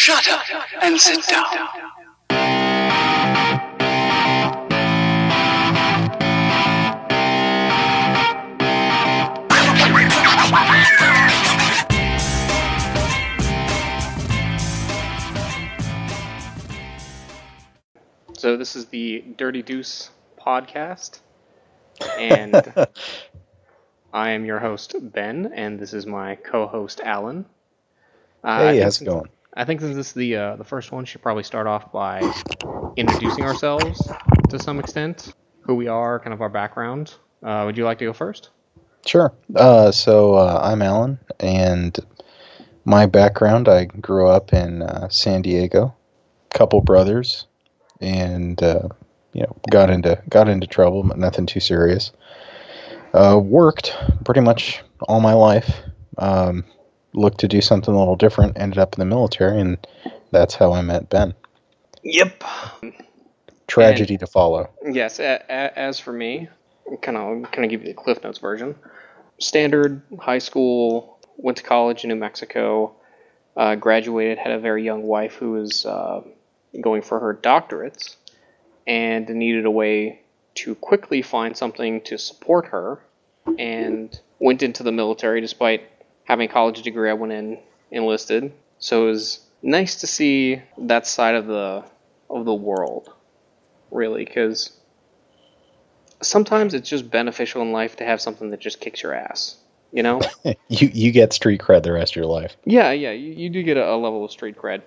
Shut up and sit down. So this is the Dirty Deuce podcast, and I am your host, Ben, and this is my co-host, Alan. Hey, how's it going? I think since this is the first one, we should probably start off by introducing ourselves to some extent, who we are, kind of our background. Would you like to go first? Sure. I'm Alan, and my background, I grew up in San Diego, couple brothers, and got into trouble, but nothing too serious. Worked pretty much all my life. Looked to do something a little different. Ended up in the military, and that's how I met Ben. Yep. Tragedy to follow. Yes. As for me, kind of give you the Cliff Notes version. Standard high school. Went to college in New Mexico. Graduated. Had a very young wife who was going for her doctorates, and needed a way to quickly find something to support her, and went into the military. Despite having a college degree, I went in enlisted, so it was nice to see that side of the world, really, because sometimes it's just beneficial in life to have something that just kicks your ass, you know? You get street cred the rest of your life. Yeah, you do get a level of street cred.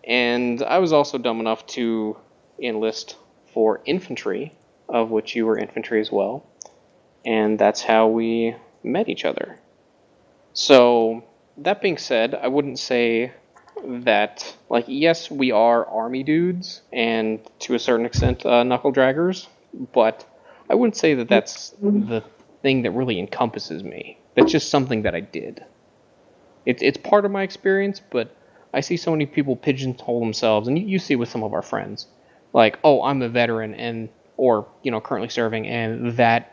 And I was also dumb enough to enlist for infantry, of which you were infantry as well. And that's how we met each other. So, that being said, I wouldn't say that, yes, we are army dudes, and to a certain extent, knuckle draggers, but I wouldn't say that that's the thing that really encompasses me. That's just something that I did. It's part of my experience, but I see so many people pigeonhole themselves, and you see with some of our friends, like, oh, I'm a veteran, or currently serving, and that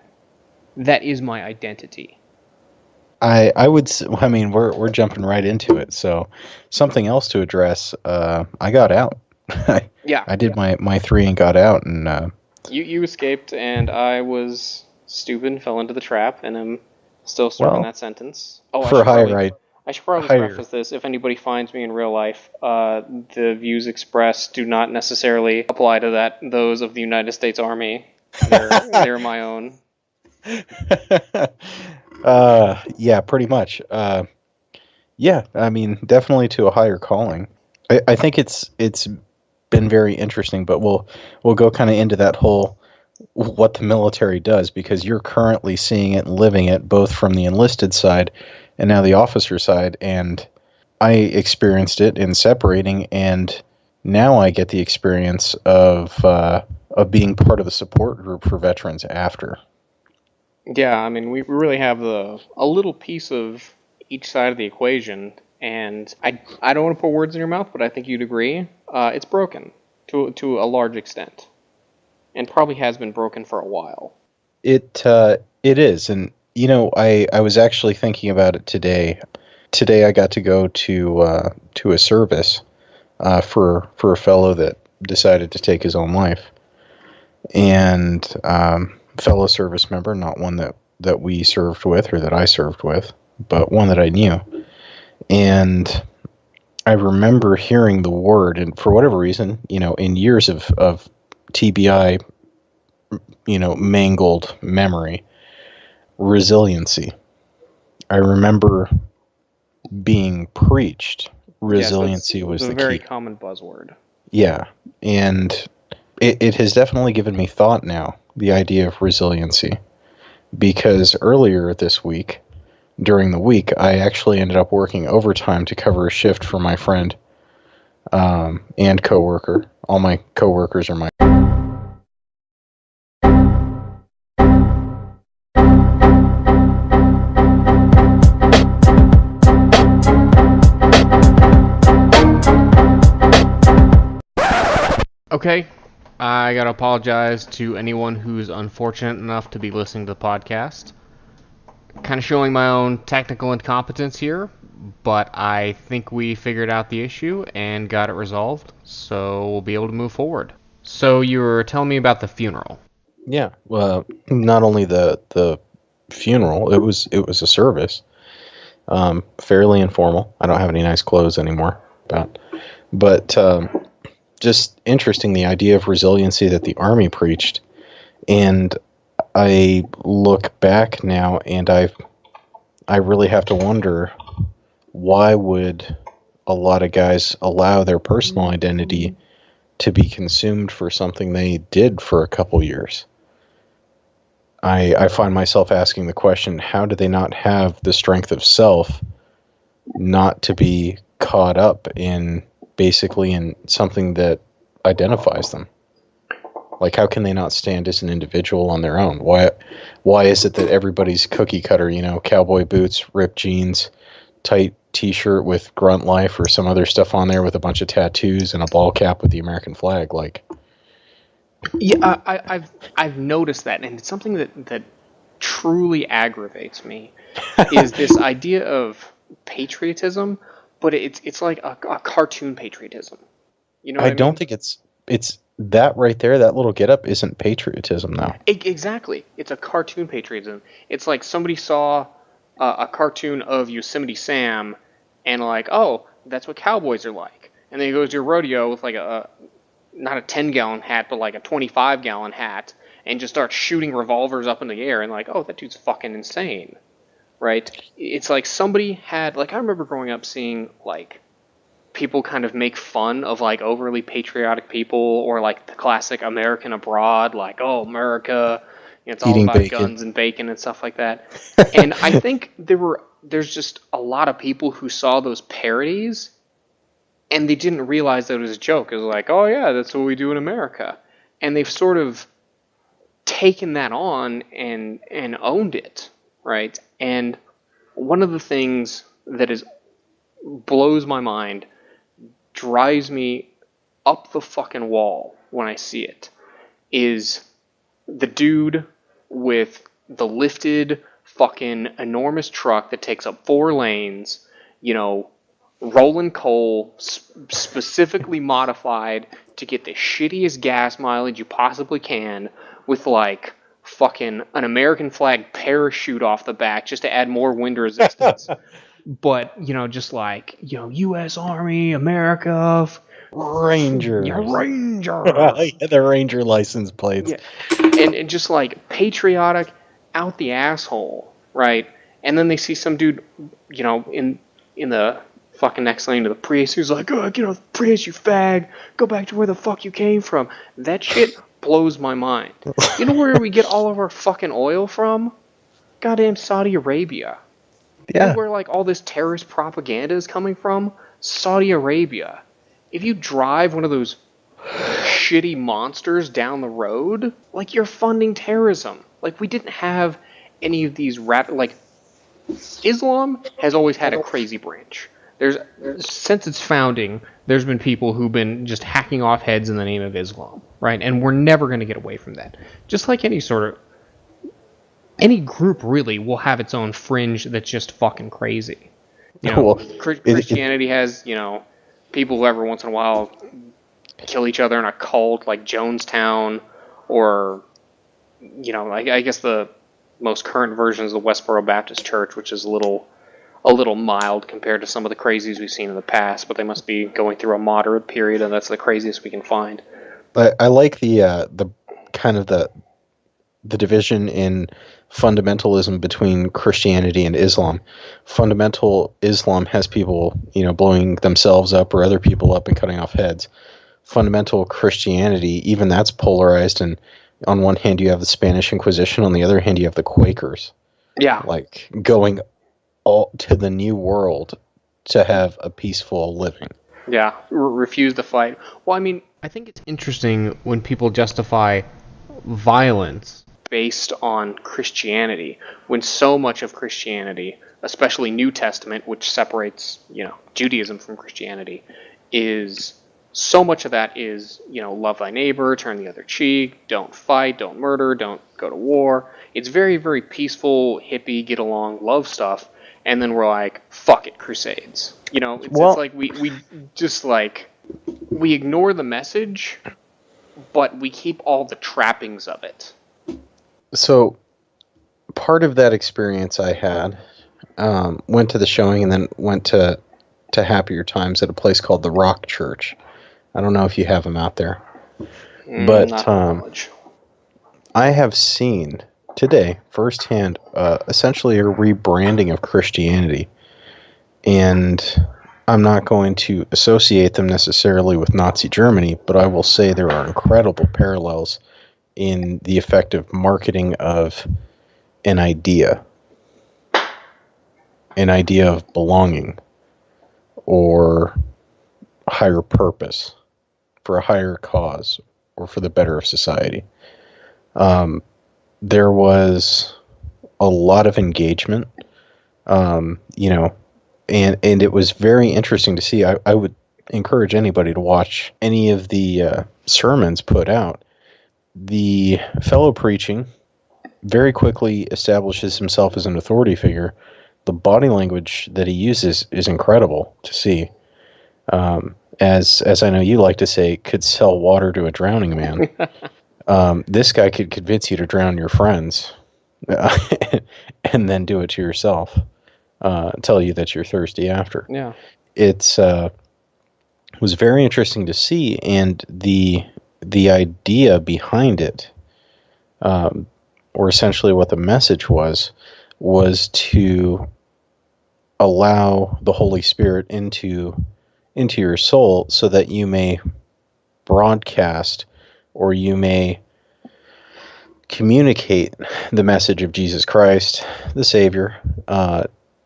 is my identity. We're jumping right into it. So, something else to address. I got out. I did my 3 and got out, and you escaped, and I was stupid and fell into the trap, and I'm still serving that sentence. Oh, I should probably preface this. If anybody finds me in real life, the views expressed do not necessarily apply to those of the United States Army. They're my own. Yeah, pretty much. Definitely to a higher calling. I think it's been very interesting, but we'll go kind of into that whole what the military does, because you're currently seeing it and living it, both from the enlisted side and now the officer side, and I experienced it in separating, and now I get the experience of being part of the support group for veterans after. Yeah, we really have a little piece of each side of the equation, and I don't want to put words in your mouth, but I think you'd agree. It's broken to a large extent, and probably has been broken for a while. It is, and I was actually thinking about it today. Today I got to go to a service for a fellow that decided to take his own life, and fellow service member, not one that we served with or that I served with, but one that I knew. And I remember hearing the word, and for whatever reason, in years of TBI, mangled memory, resiliency. I remember being preached. Resiliency was the key. It's a very common buzzword. Yeah, and it has definitely given me thought now, the idea of resiliency, because earlier this week, during the week, I actually ended up working overtime to cover a shift for my friend and coworker. All my coworkers are my... Okay, I gotta apologize to anyone who's unfortunate enough to be listening to the podcast. Kind of showing my own technical incompetence here, but I think we figured out the issue and got it resolved, so we'll be able to move forward. So you were telling me about the funeral. Yeah. Well, not only the funeral, it was a service, fairly informal. I don't have any nice clothes anymore, but just interesting, the idea of resiliency that the Army preached. And I look back now, and I really have to wonder, why would a lot of guys allow their personal identity to be consumed for something they did for a couple years? I find myself asking the question, how do they not have the strength of self not to be caught up in something that identifies them? Like, how can they not stand as an individual on their own? Why is it that everybody's cookie cutter, cowboy boots, ripped jeans, tight t-shirt with Grunt Life or some other stuff on there with a bunch of tattoos and a ball cap with the American flag? Like, Yeah, I've noticed that, and it's something that truly aggravates me, is this idea of patriotism, but it's like a cartoon patriotism. You know what I mean? don't think it's that right there. That little getup isn't patriotism, though. Exactly. It's a cartoon patriotism. It's like somebody saw a cartoon of Yosemite Sam, and like, oh, that's what cowboys are like. And then he goes to a rodeo with like not a 10-gallon hat, but like a 25-gallon hat, and just starts shooting revolvers up in the air, and like, oh, that dude's fucking insane, right? It's like somebody had, like, I remember growing up seeing, like, people kind of make fun of, like, overly patriotic people, or, like, the classic American Abroad, like, oh, America, it's all Eating about bacon. guns and bacon and stuff like that. And I think there's just a lot of people who saw those parodies, and they didn't realize that it was a joke. It was like, oh yeah, that's what we do in America. And they've sort of taken that on and owned it, right? And one of the things that blows my mind, drives me up the fucking wall when I see it, is the dude with the lifted fucking enormous truck that takes up 4 lanes, rolling coal, specifically modified to get the shittiest gas mileage you possibly can, with like fucking an American flag parachute off the back just to add more wind resistance. But, just like, U.S. Army, America, Rangers. Ranger. The Ranger license plates. Yeah. And just like patriotic out the asshole, right? And then they see some dude, in the fucking next lane to the Prius, who's like, oh, get off the Prius, you fag, go back to where the fuck you came from. That shit blows my mind. You know where we get all of our fucking oil from? Goddamn Saudi Arabia. Yeah. You know where like all this terrorist propaganda is coming from? Saudi Arabia. If you drive one of those shitty monsters down the road, like, you're funding terrorism. Like, we didn't have any of these Islam has always had a crazy branch. Since its founding, there's been people who've been just hacking off heads in the name of Islam, right? And we're never going to get away from that. Just like any group really will have its own fringe that's just fucking crazy. Christianity has, people who every once in a while kill each other in a cult, like Jonestown, or, I guess the most current version is the Westboro Baptist Church, which is a little mild compared to some of the crazies we've seen in the past, but they must be going through a moderate period, and that's the craziest we can find. I like the kind of the division in fundamentalism between Christianity and Islam. Fundamental Islam has people, blowing themselves up or other people up and cutting off heads. Fundamental Christianity, even that's polarized, and on one hand you have the Spanish Inquisition, on the other hand you have the Quakers. Yeah. Like, going all to the New World to have a peaceful living. Yeah, refuse to fight. Well, I mean, I think it's interesting when people justify violence based on Christianity, when so much of Christianity, especially New Testament, which separates, Judaism from Christianity, so much of that is, love thy neighbor, turn the other cheek, don't fight, don't murder, don't go to war. It's very, very peaceful, hippie, get along, love stuff. and then we're like, fuck it, Crusades. You know, it's like we just like, we ignore the message, but we keep all the trappings of it. So, part of that experience I had, went to the showing and then went to Happier Times at a place called the Rock Church. I don't know if you have them out there. But not knowledge. I have seen today, firsthand, essentially a rebranding of Christianity. And I'm not going to associate them necessarily with Nazi Germany, but I will say there are incredible parallels in the effective marketing of an idea of belonging or higher purpose for a higher cause or for the better of society. There was a lot of engagement, and it was very interesting to see. I would encourage anybody to watch any of the sermons put out. The fellow preaching very quickly establishes himself as an authority figure. The body language that he uses is incredible to see. As I know you like to say, could sell water to a drowning man. This guy could convince you to drown your friends and then do it to yourself. Tell you that you're thirsty after. Yeah. It's was very interesting to see, and the idea behind it, or essentially what the message was to allow the Holy Spirit into your soul so that you may broadcast or you may communicate the message of Jesus Christ, the Savior,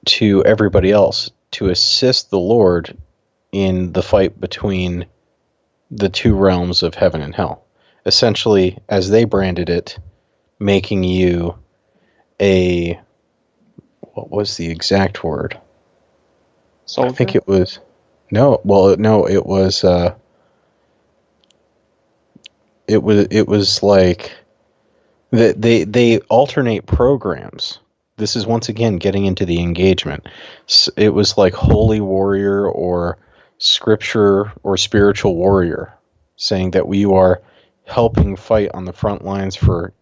to everybody else, to assist the Lord in the fight between the two realms of heaven and hell. Essentially, as they branded it, making you what was the exact word? Soldier? I think it was, it was like they alternate programs. This is once again getting into the engagement. It was like holy warrior or scripture or spiritual warrior, saying that we are helping fight on the front lines for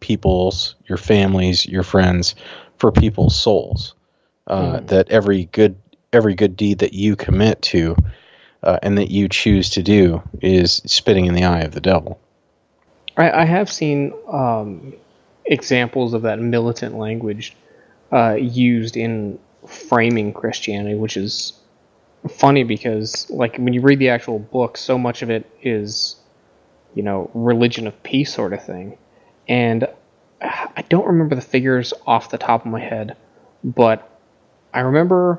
people's, your families, your friends, for people's souls. That every good deed that you commit to and that you choose to do is spitting in the eye of the devil. I have seen examples of that militant language used in framing Christianity, which is funny because, like, when you read the actual book, so much of it is, religion of peace sort of thing. And I don't remember the figures off the top of my head, but I remember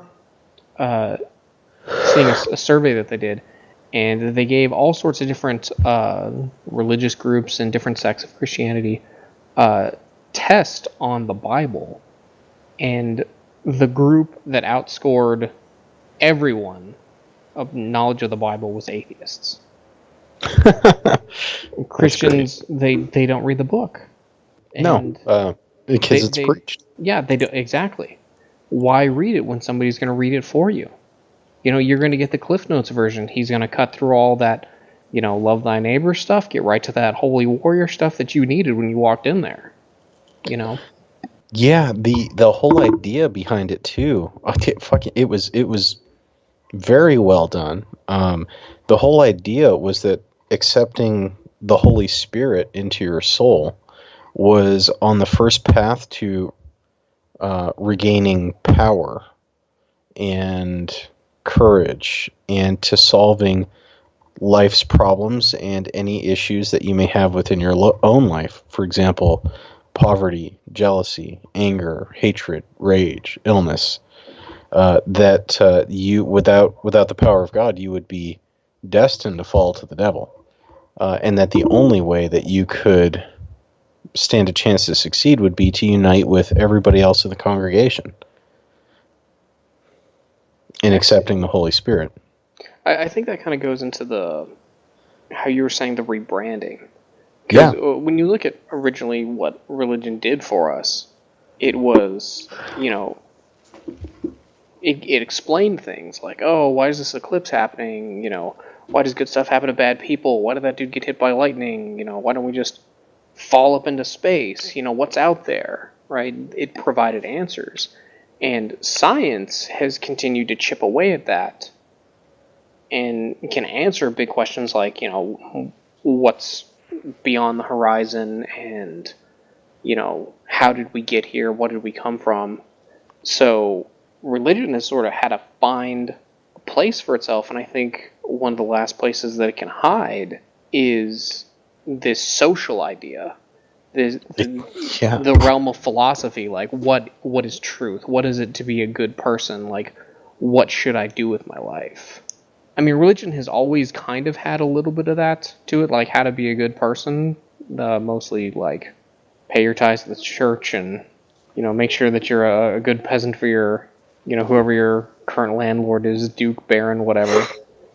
seeing a survey that they did, and they gave all sorts of different religious groups and different sects of Christianity test on the Bible, and the group that outscored everyone of knowledge of the Bible was atheists. Christians, they don't read the book. And because it's preached. Yeah, they do, exactly. Why read it when somebody's going to read it for you? You're going to get the Cliff Notes version. He's going to cut through all that, love thy neighbor stuff, get right to that holy warrior stuff that you needed when you walked in there. Yeah, the whole idea behind it too. It was very well done. The whole idea was that accepting the Holy Spirit into your soul was on the first path to regaining power and courage and to solving life's problems and any issues that you may have within your own life. For example, poverty, jealousy, anger, hatred, rage, illness. That you, without the power of God, you would be destined to fall to the devil. And that the only way that you could stand a chance to succeed would be to unite with everybody else in the congregation in accepting the Holy Spirit. I think that kind of goes into how you were saying the rebranding. Yeah. Because when you look at originally what religion did for us, it was, it explained things like, oh, why is this eclipse happening? Why does good stuff happen to bad people? Why did that dude get hit by lightning? Why don't we just fall up into space? What's out there, right? It provided answers. And science has continued to chip away at that and can answer big questions like, what's beyond the horizon and, how did we get here? What did we come from? So religion has sort of had to find a place for itself, and I think one of the last places that it can hide is this social idea, the realm of philosophy. Like, what is truth? What is it to be a good person? Like, what should I do with my life? I mean, religion has always kind of had a little bit of that to it, like how to be a good person, mostly like pay your tithes to the church and, make sure that you're a good peasant for your, whoever your current landlord is, duke, baron, whatever.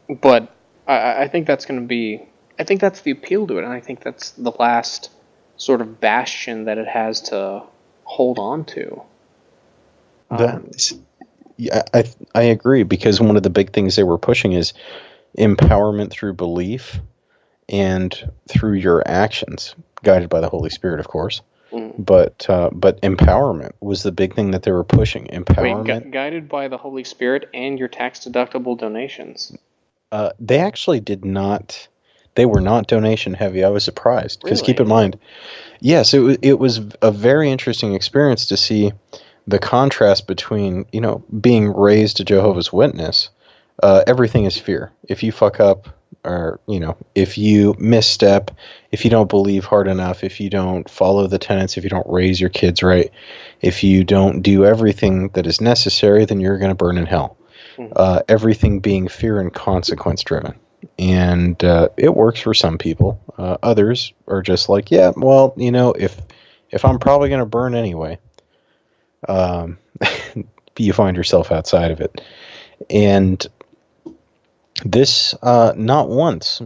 But I think that's going to be, I think that's the appeal to it, and I think that's the last sort of bastion that it has to hold on to. Yeah, I agree, because one of the big things they were pushing is empowerment through belief and through your actions, guided by the Holy Spirit, of course. But empowerment was the big thing that they were pushing. Empowerment. Wait, guided by the Holy Spirit and your tax-deductible donations. They actually did not. They were not donation heavy. I was surprised, because Really? keep in mind, yes, it was a very interesting experience to see the contrast between, being raised a Jehovah's Witness. Everything is fear. If you fuck up, or, if you misstep, if you don't believe hard enough, if you don't follow the tenets, if you don't raise your kids right, if you don't do everything that is necessary, then you're going to burn in hell. Everything being fear and consequence driven. And it works for some people. Others are just like, yeah, well, if I'm probably going to burn anyway, you find yourself outside of it. And this, not once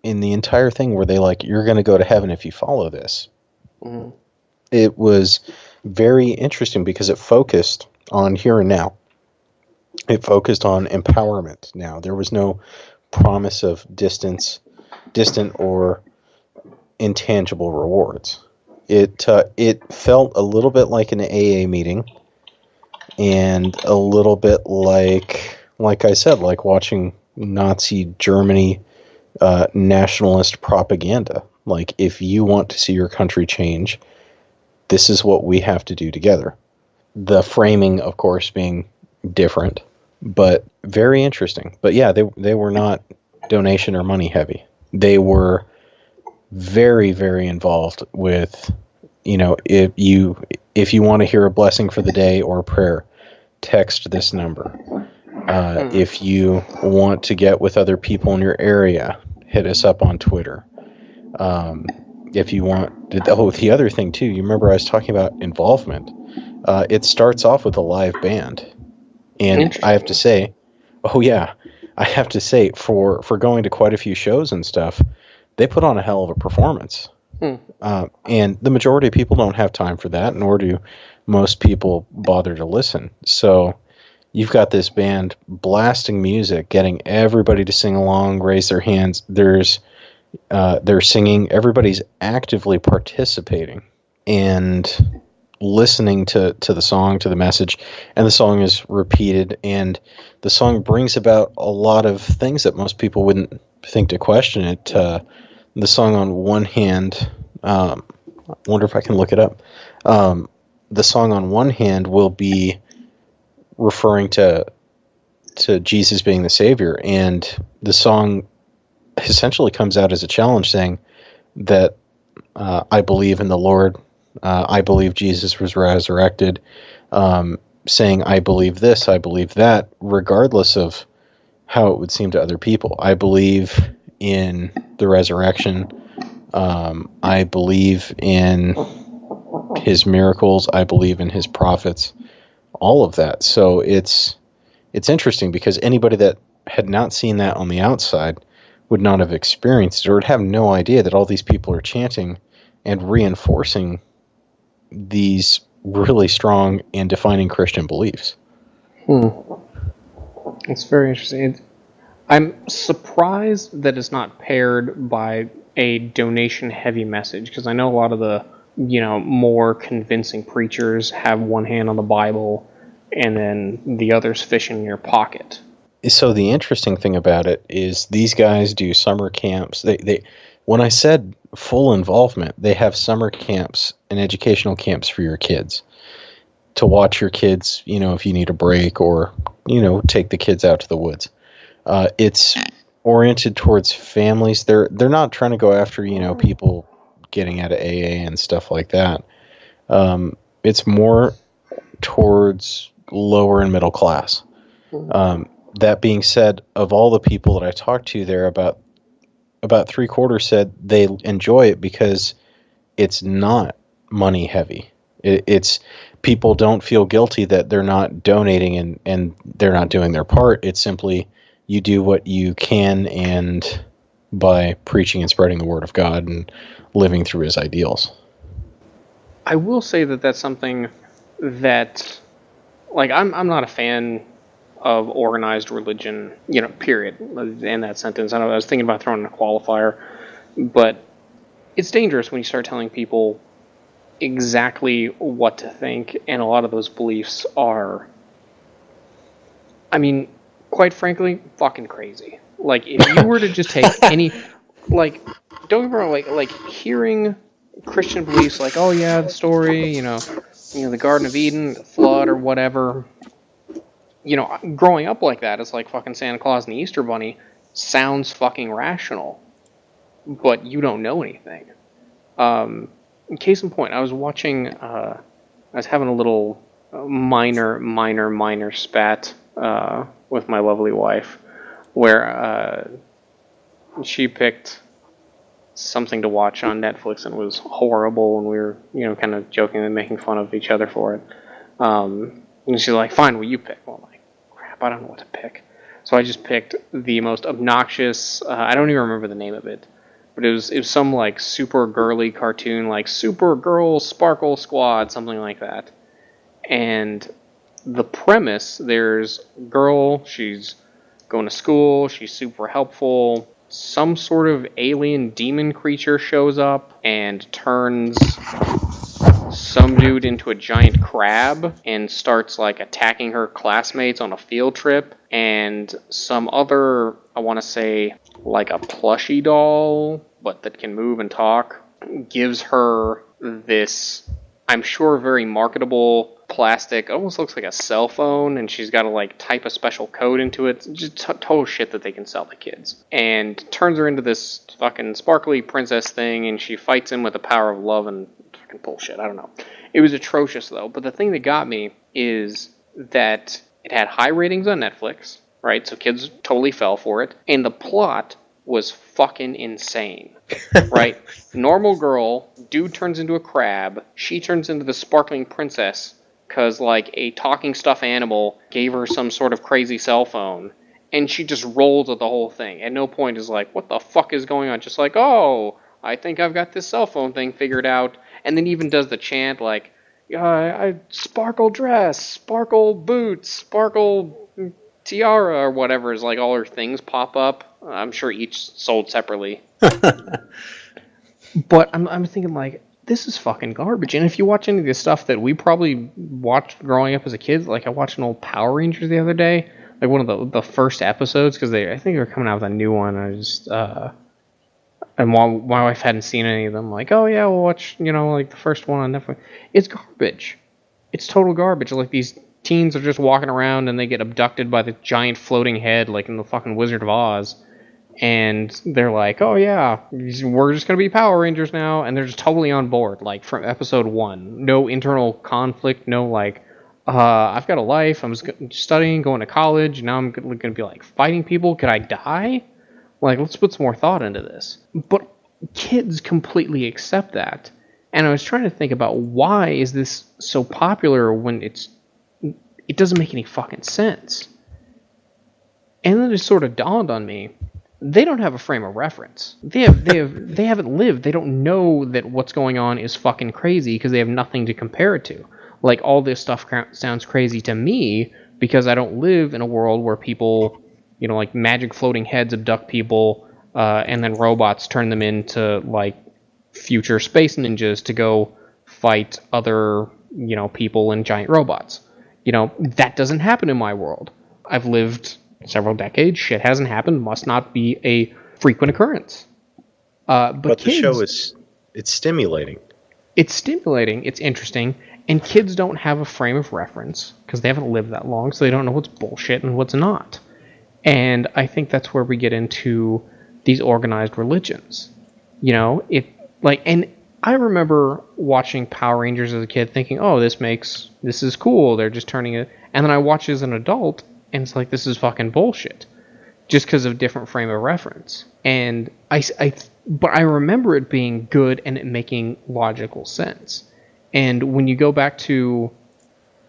in the entire thing were they like, you're going to go to heaven if you follow this. It was very interesting because it focused on here and now. It focused on empowerment now. There was no promise of distant or intangible rewards. It felt a little bit like an AA meeting, and a little bit like I said, like watching Nazi Germany nationalist propaganda. Like, if you want to see your country change, this is what we have to do together. The framing, of course, being different, but very interesting. But yeah, they were not donation or money heavy. They were very, very involved with, if you want to hear a blessing for the day or a prayer, text this number. If you want to get with other people in your area, hit us up on Twitter. If you want, the other thing too, you remember I was talking about involvement. It starts off with a live band, and I have to say, for going to quite a few shows and stuff, they put on a hell of a performance. And the majority of people don't have time for that, nor do most people bother to listen. So you've got this band blasting music, getting everybody to sing along, raise their hands. They're singing. Everybody's actively participating and listening to the song, to the message, and the song is repeated, and the song brings about a lot of things that most people wouldn't think to question it. The song on one hand, I wonder if I can look it up. The song on one hand will be referring to Jesus being the Savior, and the song essentially comes out as a challenge, saying that I believe in the Lord, I believe Jesus was resurrected, saying I believe this, I believe that, regardless of how it would seem to other people. I believe in the resurrection. I believe in his miracles. I believe in his prophets. All of that. So it's interesting, because anybody that had not seen that on the outside would not have experienced it, or would have no idea that all these people are chanting and reinforcing these really strong and defining Christian beliefs. It's very interesting. I'm surprised that it's not paired by a donation-heavy message, because I know a lot of the, more convincing preachers have one hand on the Bible and then the other's fishing in your pocket. So the interesting thing about it is these guys do summer camps. They when I said full involvement, they have summer camps and educational camps for your kids to watch your kids, if you need a break, or, take the kids out to the woods. It's oriented towards families. They're not trying to go after, people getting out of AA and stuff like that. It's more towards lower and middle class. That being said, of all the people that I talked to there, about 3/4 said they enjoy it because it's not money heavy. It's people don't feel guilty that they're not donating and they're not doing their part. It's simply you do what you can, and by preaching and spreading the word of God and living through his ideals. I will say that that's something that, I'm not a fan of organized religion, period, in that sentence. I was thinking about throwing in a qualifier, but it's dangerous when you start telling people exactly what to think, and a lot of those beliefs are, quite frankly, fucking crazy. If you were to just take any, don't get me wrong, hearing Christian beliefs, oh yeah, the story, the Garden of Eden, the flood, or whatever, growing up like that, it's like fucking Santa Claus and the Easter Bunny sounds fucking rational, but you don't know anything. Case in point, I was having a little minor spat with my lovely wife, where she picked something to watch on Netflix and it was horrible, and we were, kind of joking and making fun of each other for it. And she's like, fine, will you pick? Well, I'm like, crap, I don't know what to pick. So I just picked the most obnoxious, I don't even remember the name of it, but it was some super girly cartoon, Supergirl Sparkle Squad, something like that. And the premise, there's a girl, she's going to school, she's super helpful, some sort of alien demon creature shows up and turns some dude into a giant crab and starts attacking her classmates on a field trip, and some other, I want to say a plushie doll but that can move and talk, gives her this, I'm sure, very marketable plastic, almost looks like a cell phone, and she's got to type a special code into it. Just total shit that they can sell to kids. And turns her into this fucking sparkly princess thing, and she fights him with the power of love and fucking bullshit. I don't know. It was atrocious though. But the thing that got me is that it had high ratings on Netflix, right? So kids totally fell for it. And the plot was fucking insane, right? Normal girl, dude turns into a crab, she turns into the sparkling princess because a talking stuffed animal gave her some sort of crazy cell phone, and she just rolls with the whole thing. At no point is what the fuck is going on? Just oh, I think I've got this cell phone thing figured out, and then even does the chant I sparkle dress, sparkle boots, sparkle tiara, or whatever, is all her things pop up. I'm sure each sold separately. But I'm thinking this is fucking garbage. And if you watch any of the stuff that we probably watched growing up as a kid, I watched an old Power Rangers the other day, one of the first episodes, because I think they were coming out with a new one. I just and while my wife hadn't seen any of them, oh yeah, we'll watch the first one on Netflix. It's garbage. It's total garbage. These teens are just walking around and they get abducted by the giant floating head, in the fucking Wizard of Oz. And they're oh yeah, we're just going to be Power Rangers now. And they're just totally on board, from episode 1. No internal conflict, no I've got a life, I'm studying, going to college, now I'm going to be fighting people, could I die? Let's put some more thought into this. But kids completely accept that. And I was trying to think about why is this so popular when it doesn't make any fucking sense. And then it sort of dawned on me, they don't have a frame of reference. They haven't lived. They don't know that what's going on is fucking crazy because they have nothing to compare it to. All this stuff sounds crazy to me because I don't live in a world where people, like magic floating heads abduct people, and then robots turn them into like future space ninjas to go fight other, people and giant robots. That doesn't happen in my world. I've lived several decades. Shit hasn't happened. Must not be a frequent occurrence. But the kids, show it's stimulating. It's stimulating. It's interesting. And kids don't have a frame of reference because they haven't lived that long, so they don't know what's bullshit and what's not. And I think that's where we get into these organized religions. And I remember watching Power Rangers as a kid thinking, oh, this is cool. They're just turning it. And then I watch it as an adult, and it's like, this is fucking bullshit. Just because of different frame of reference. And but I remember it being good and it making logical sense. And when you go back to,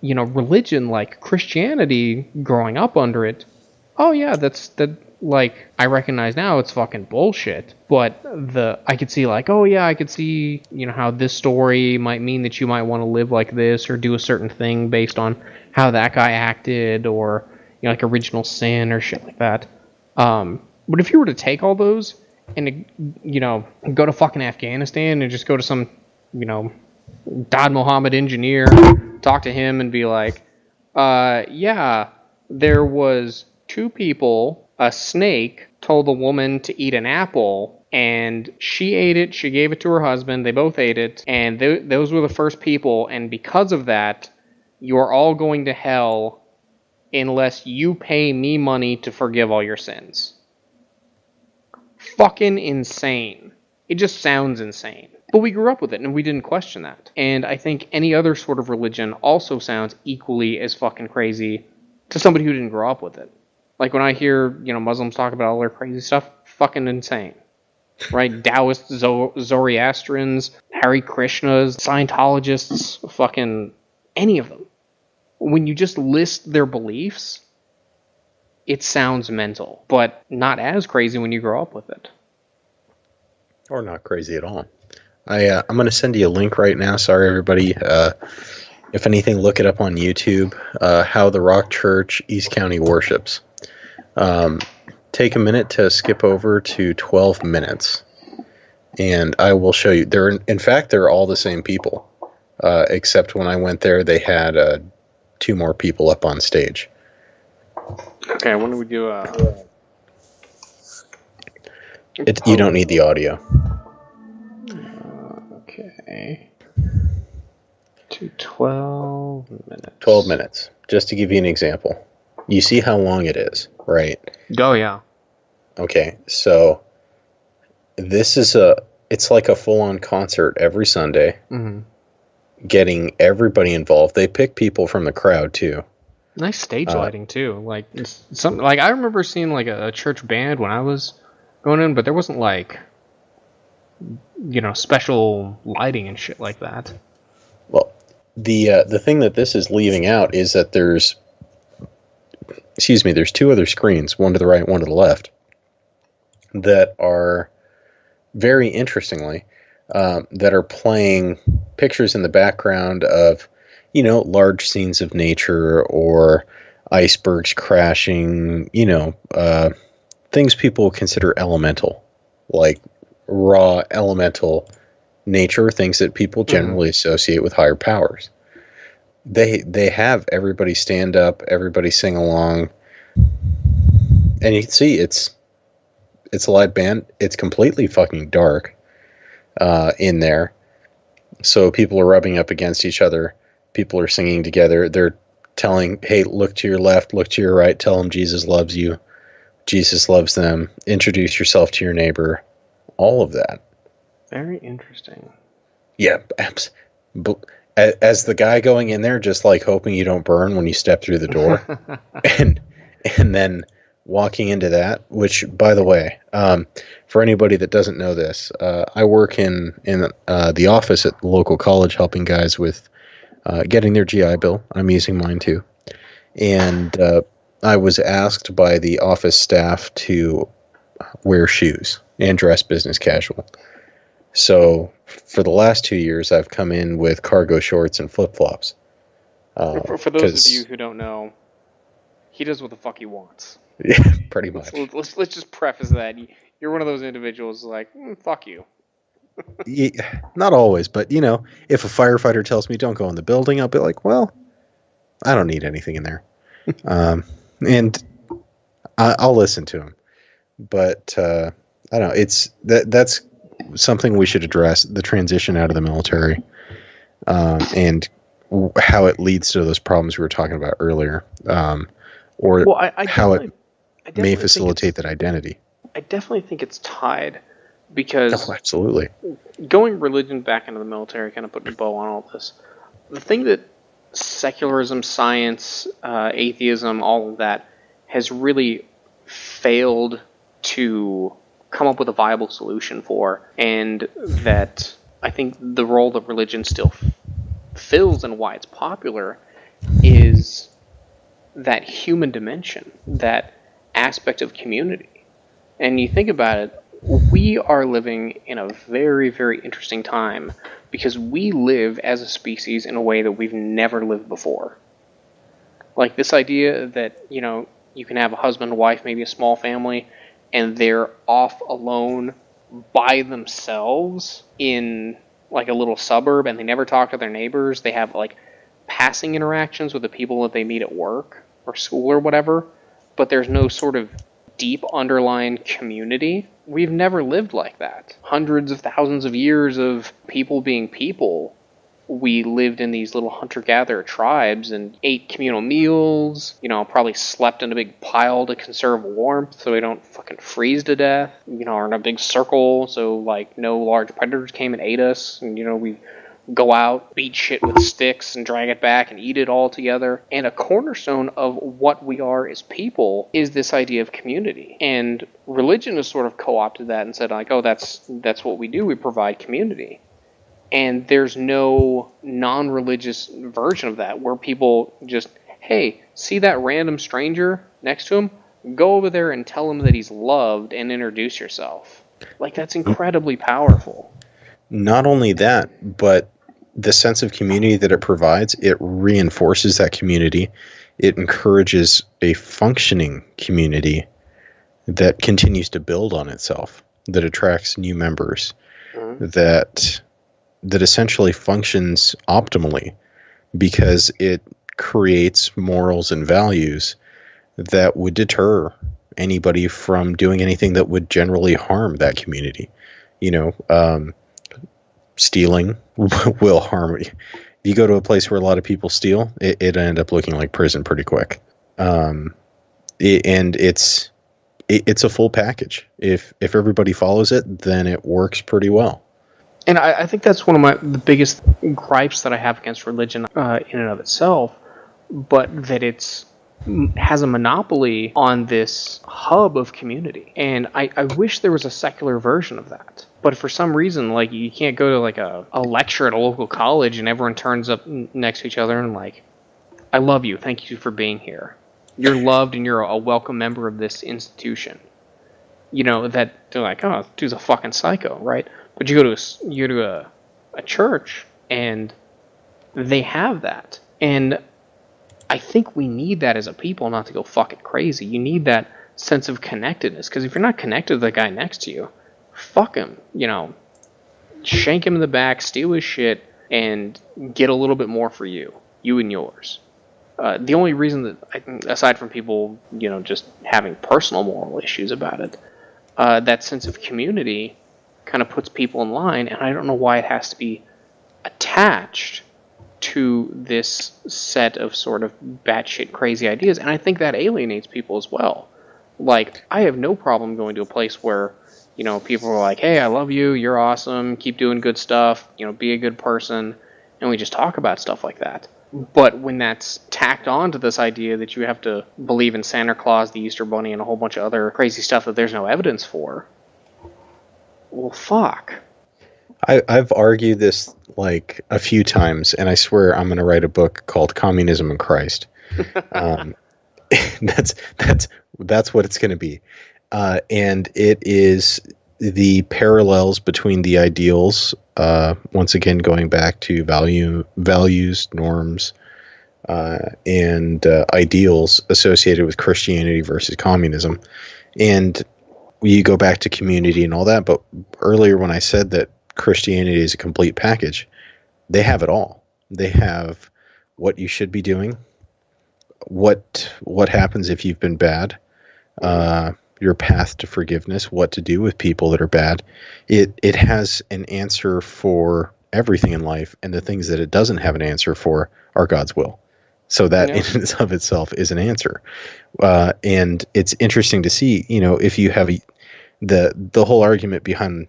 religion like Christianity, growing up under it, oh yeah, I recognize now it's fucking bullshit. But I could see I could see, how this story might mean that you might want to live like this or do a certain thing based on how that guy acted, or, like original sin or shit like that. But if you were to take all those and, go to fucking Afghanistan and just go to some, Dad Mohammed engineer, talk to him and be like, yeah, there was two people, a snake told a woman to eat an apple, and she ate it, she gave it to her husband, they both ate it, and those were the first people, and because of that, you are all going to hell unless you pay me money to forgive all your sins. Fucking insane. It just sounds insane. But we grew up with it, and we didn't question that. And I think any other sort of religion also sounds equally as fucking crazy to somebody who didn't grow up with it. Like when I hear, Muslims talk about all their crazy stuff, fucking insane. Right? Taoists, Zoroastrians, Hare Krishnas, Scientologists, fucking any of them. When you just list their beliefs, it sounds mental, but not as crazy when you grow up with it. Or not crazy at all. I'm going to send you a link right now. Sorry, everybody. If anything, look it up on YouTube. How the Rock Church East County worships. Take a minute to skip over to 12 minutes, and I will show you. In fact, they're all the same people, except when I went there, they had 2 more people up on stage. Okay, when do we do You don't need the audio. Okay. To 12 minutes. 12 minutes. Just to give you an example. You see how long it is, right? Oh, yeah. Okay, so this is it's like a full-on concert every Sunday. Mm-hmm. Getting everybody involved. They pick people from the crowd, too. Nice stage lighting, too. Like, I remember seeing, like, a church band when I was going in, but there wasn't, like, special lighting and shit like that. Well, the thing that this is leaving out is that there's 2 other screens, one to the right, one to the left, that are very interestingly, that are playing pictures in the background of, large scenes of nature or icebergs crashing, things people consider elemental, like raw elemental nature, things that people generally associate with higher powers. They have everybody stand up, everybody sing along, and you can see it's a live band. It's completely fucking dark in there, so people are rubbing up against each other. People are singing together. They're telling, hey, look to your left, look to your right, tell them Jesus loves you, Jesus loves them, introduce yourself to your neighbor, all of that. Very interesting. Yeah, as the guy going in there, just like hoping you don't burn when you step through the door, and then walking into that. Which, by the way, for anybody that doesn't know this, I work in the office at the local college, helping guys with getting their GI Bill. I'm using mine too, and I was asked by the office staff to wear shoes and dress business casual. So for the last 2 years, I've come in with cargo shorts and flip-flops. For those of you who don't know, he does what the fuck he wants. Yeah, pretty much. Let's just preface that. You're one of those individuals like, fuck you. Yeah, not always, but if a firefighter tells me don't go in the building, I'll be like, well, I don't need anything in there, and I'll listen to him. But I don't know. That's something we should address: the transition out of the military, and how it leads to those problems we were talking about earlier, or how it may facilitate that identity. I definitely think it's tied, because absolutely, going religion back into the military kind of put a bow on all this. The thing that secularism, science, atheism, all of that has really failed to come up with a viable solution for, and that I think the role that religion still fills and why it's popular is that human dimension, that aspect of community. And you think about it, we are living in a very, very interesting time because we live as a species in a way that we've never lived before. Like this idea that, you can have a husband, wife, maybe a small family, and they're off alone by themselves in like a little suburb, and they never talk to their neighbors. They have like passing interactions with the people that they meet at work or school or whatever, but there's no sort of deep underlying community. We've never lived like that. Hundreds of thousands of years of people being people, we lived in these little hunter-gatherer tribes and ate communal meals, probably slept in a big pile to conserve warmth so we don't fucking freeze to death, or in a big circle so like no large predators came and ate us, and we go out, beat shit with sticks and drag it back and eat it all together. And a cornerstone of what we are as people is this idea of community. And religion has sort of co-opted that and said like, oh, that's what we do. We provide community. And there's no non-religious version of that where people just, hey, see that random stranger next to him? Go over there and tell him that he's loved and introduce yourself. Like, that's incredibly powerful. Not only that, but the sense of community that it provides, it reinforces that community. It encourages a functioning community that continues to build on itself, that attracts new members, that essentially functions optimally because it creates morals and values that would deter anybody from doing anything that would generally harm that community. Stealing will harm you. If you go to a place where a lot of people steal, it end up looking like prison pretty quick. And it's a full package. If everybody follows it, then it works pretty well. And I think that's one of the biggest gripes that I have against religion in and of itself, but that has a monopoly on this hub of community. And I wish there was a secular version of that. But for some reason, like, you can't go to like a lecture at a local college and everyone turns up next to each other and like, I love you, thank you for being here. You're loved and you're a welcome member of this institution. That they're like, oh, dude's a fucking psycho, right? But you go to a church and they have that. And I think we need that as a people, not to go fucking crazy. You need that sense of connectedness, because if you're not connected to the guy next to you, fuck him, shank him in the back, steal his shit, and get a little bit more for you and yours. The only reason that, aside from people, just having personal moral issues about it, that sense of community kind of puts people in line, and I don't know why it has to be attached to this set of sort of batshit crazy ideas, and I think that alienates people as well. Like, I have no problem going to a place where, people are like, hey, I love you, you're awesome, keep doing good stuff, be a good person, and we just talk about stuff like that. But when that's tacked on to this idea that you have to believe in Santa Claus, the Easter Bunny, and a whole bunch of other crazy stuff that there's no evidence for, well, fuck. I've argued this like a few times, and I swear I'm going to write a book called Communism and Christ. That's what it's going to be. And it is the parallels between the ideals, once again going back to values, norms, and ideals associated with Christianity versus communism. And you go back to community and all that, but earlier when I said that Christianity is a complete package, they have it all. They have what you should be doing, what happens if you've been bad, your path to forgiveness, what to do with people that are bad. It has an answer for everything in life, and the things that it doesn't have an answer for are God's will. So that in and of itself is an answer. And it's interesting to see, if you have the whole argument behind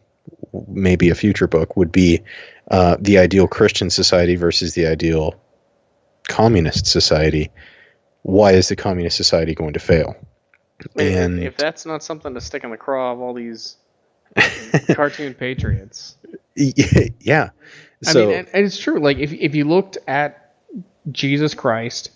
maybe a future book would be the ideal Christian society versus the ideal communist society. Why is the communist society going to fail? And if that's not something to stick in the craw of all these cartoon patriots. Yeah. So, I mean, and it's true. Like, if you looked at Jesus Christ,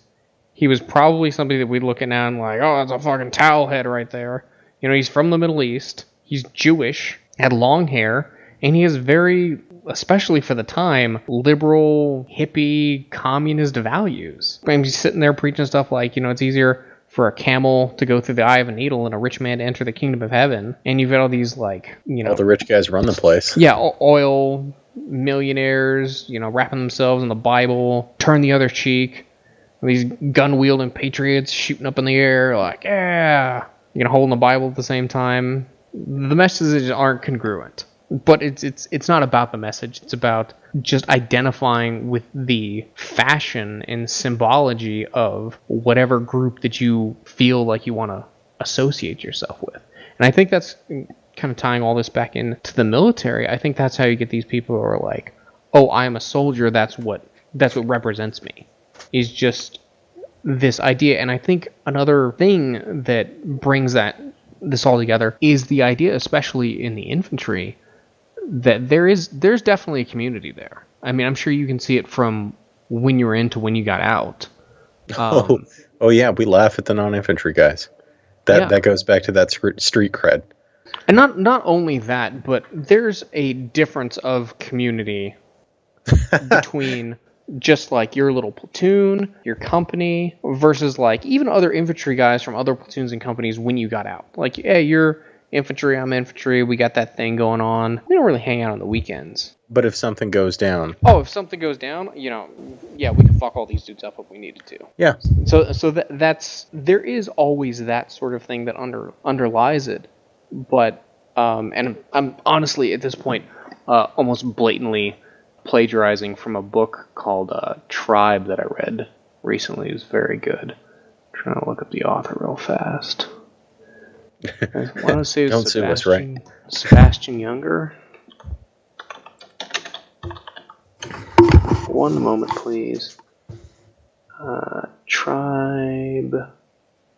he was probably somebody that we'd look at now and like, oh, that's a fucking towel head right there. He's from the Middle East. He's Jewish, had long hair, and he has very, especially for the time, liberal, hippie, communist values. I mean, he's sitting there preaching stuff like, it's easier for a camel to go through the eye of a needle and a rich man to enter the kingdom of heaven. And you've got all these, like, all the rich guys run the place. Yeah, oil millionaires, wrapping themselves in the Bible, turn the other cheek. These gun-wielding patriots shooting up in the air, like, yeah, holding the Bible at the same time. The messages aren't congruent. But it's not about the message. It's about just identifying with the fashion and symbology of whatever group that you feel like you want to associate yourself with. And I think that's kind of tying all this back into the military. I think that's how you get these people who are like, oh, I am a soldier. That's what represents me. Is just this idea. And I think another thing that brings this all together is the idea, especially in the infantry, that there's definitely a community there. I mean, I'm sure you can see it from when you were in to when you got out. Oh yeah, we laugh at the non-infantry guys. That goes back to that street cred. And not only that, but there's a difference of community between just like your little platoon, your company, versus like even other infantry guys from other platoons and companies when you got out. Like, hey, you're infantry, I'm infantry, we got that thing going on. We don't really hang out on the weekends. But if something goes down... Oh, if something goes down, yeah, we can fuck all these dudes up if we needed to. Yeah. So that's... There is always that sort of thing that underlies it. But, and I'm honestly, at this point, almost blatantly plagiarizing from a book called Tribe that I read recently. It was very good. I'm trying to look up the author real fast. I want to say it was Sebastian Younger. One moment, please. Tribe.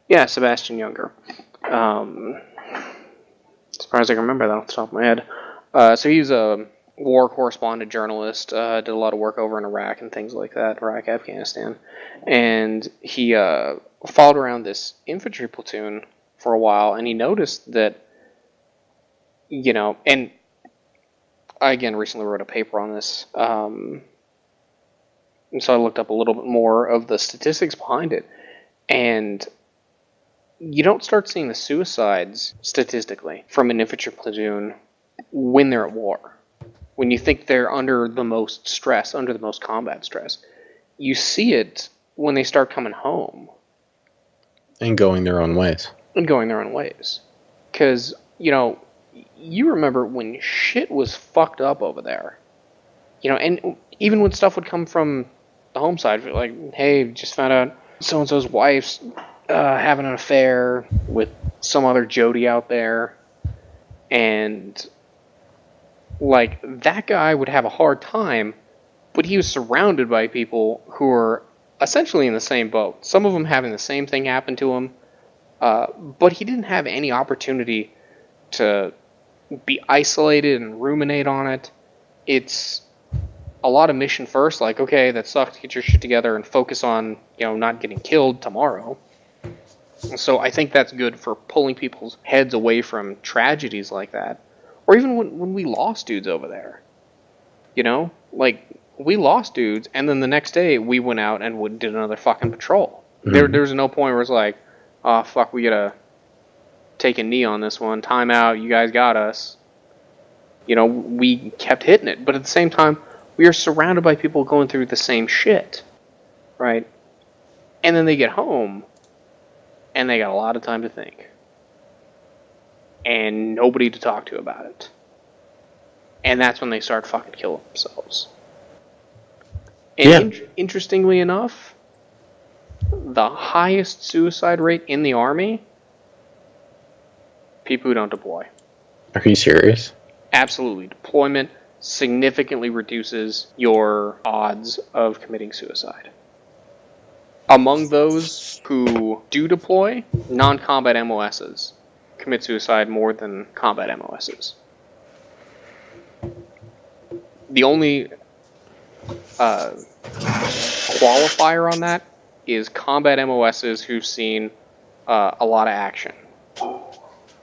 Yeah, Sebastian Younger. As far as I can remember that off the top of my head. So he was a war correspondent journalist, did a lot of work over in Iraq and things like that, Iraq, Afghanistan. And he followed around this infantry platoon for a while, and he noticed that, and I, again, recently wrote a paper on this, and so I looked up a little bit more of the statistics behind it, and you don't start seeing the suicides, statistically, from an infantry platoon when they're at war. When you think they're under the most stress, under the most combat stress, you see it when they start coming home. And going their own ways. Because, you remember when shit was fucked up over there. And even when stuff would come from the home side, like, hey, just found out so-and-so's wife's having an affair with some other Jody out there. And, like, that guy would have a hard time, but he was surrounded by people who were essentially in the same boat. Some of them having the same thing happen to him. But he didn't have any opportunity to be isolated and ruminate on it. It's a lot of mission first, like, okay, that sucks, get your shit together and focus on, not getting killed tomorrow. So I think that's good for pulling people's heads away from tragedies like that. Or even when we lost dudes over there. Like, we lost dudes, and then the next day we went out and did another fucking patrol. Mm-hmm. There was no point where it's like, oh fuck, we gotta take a knee on this one. Time out, you guys got us. You know, we kept hitting it, but at the same time, we are surrounded by people going through the same shit, right? And then they get home, and they got a lot of time to think, and nobody to talk to about it. And that's when they start fucking killing themselves. And interestingly enough, the highest suicide rate in the Army, people who don't deploy. Are you serious? Absolutely. Deployment significantly reduces your odds of committing suicide. Among those who do deploy, non-combat MOSs commit suicide more than combat MOSs. The only qualifier on that is combat MOSs who've seen a lot of action.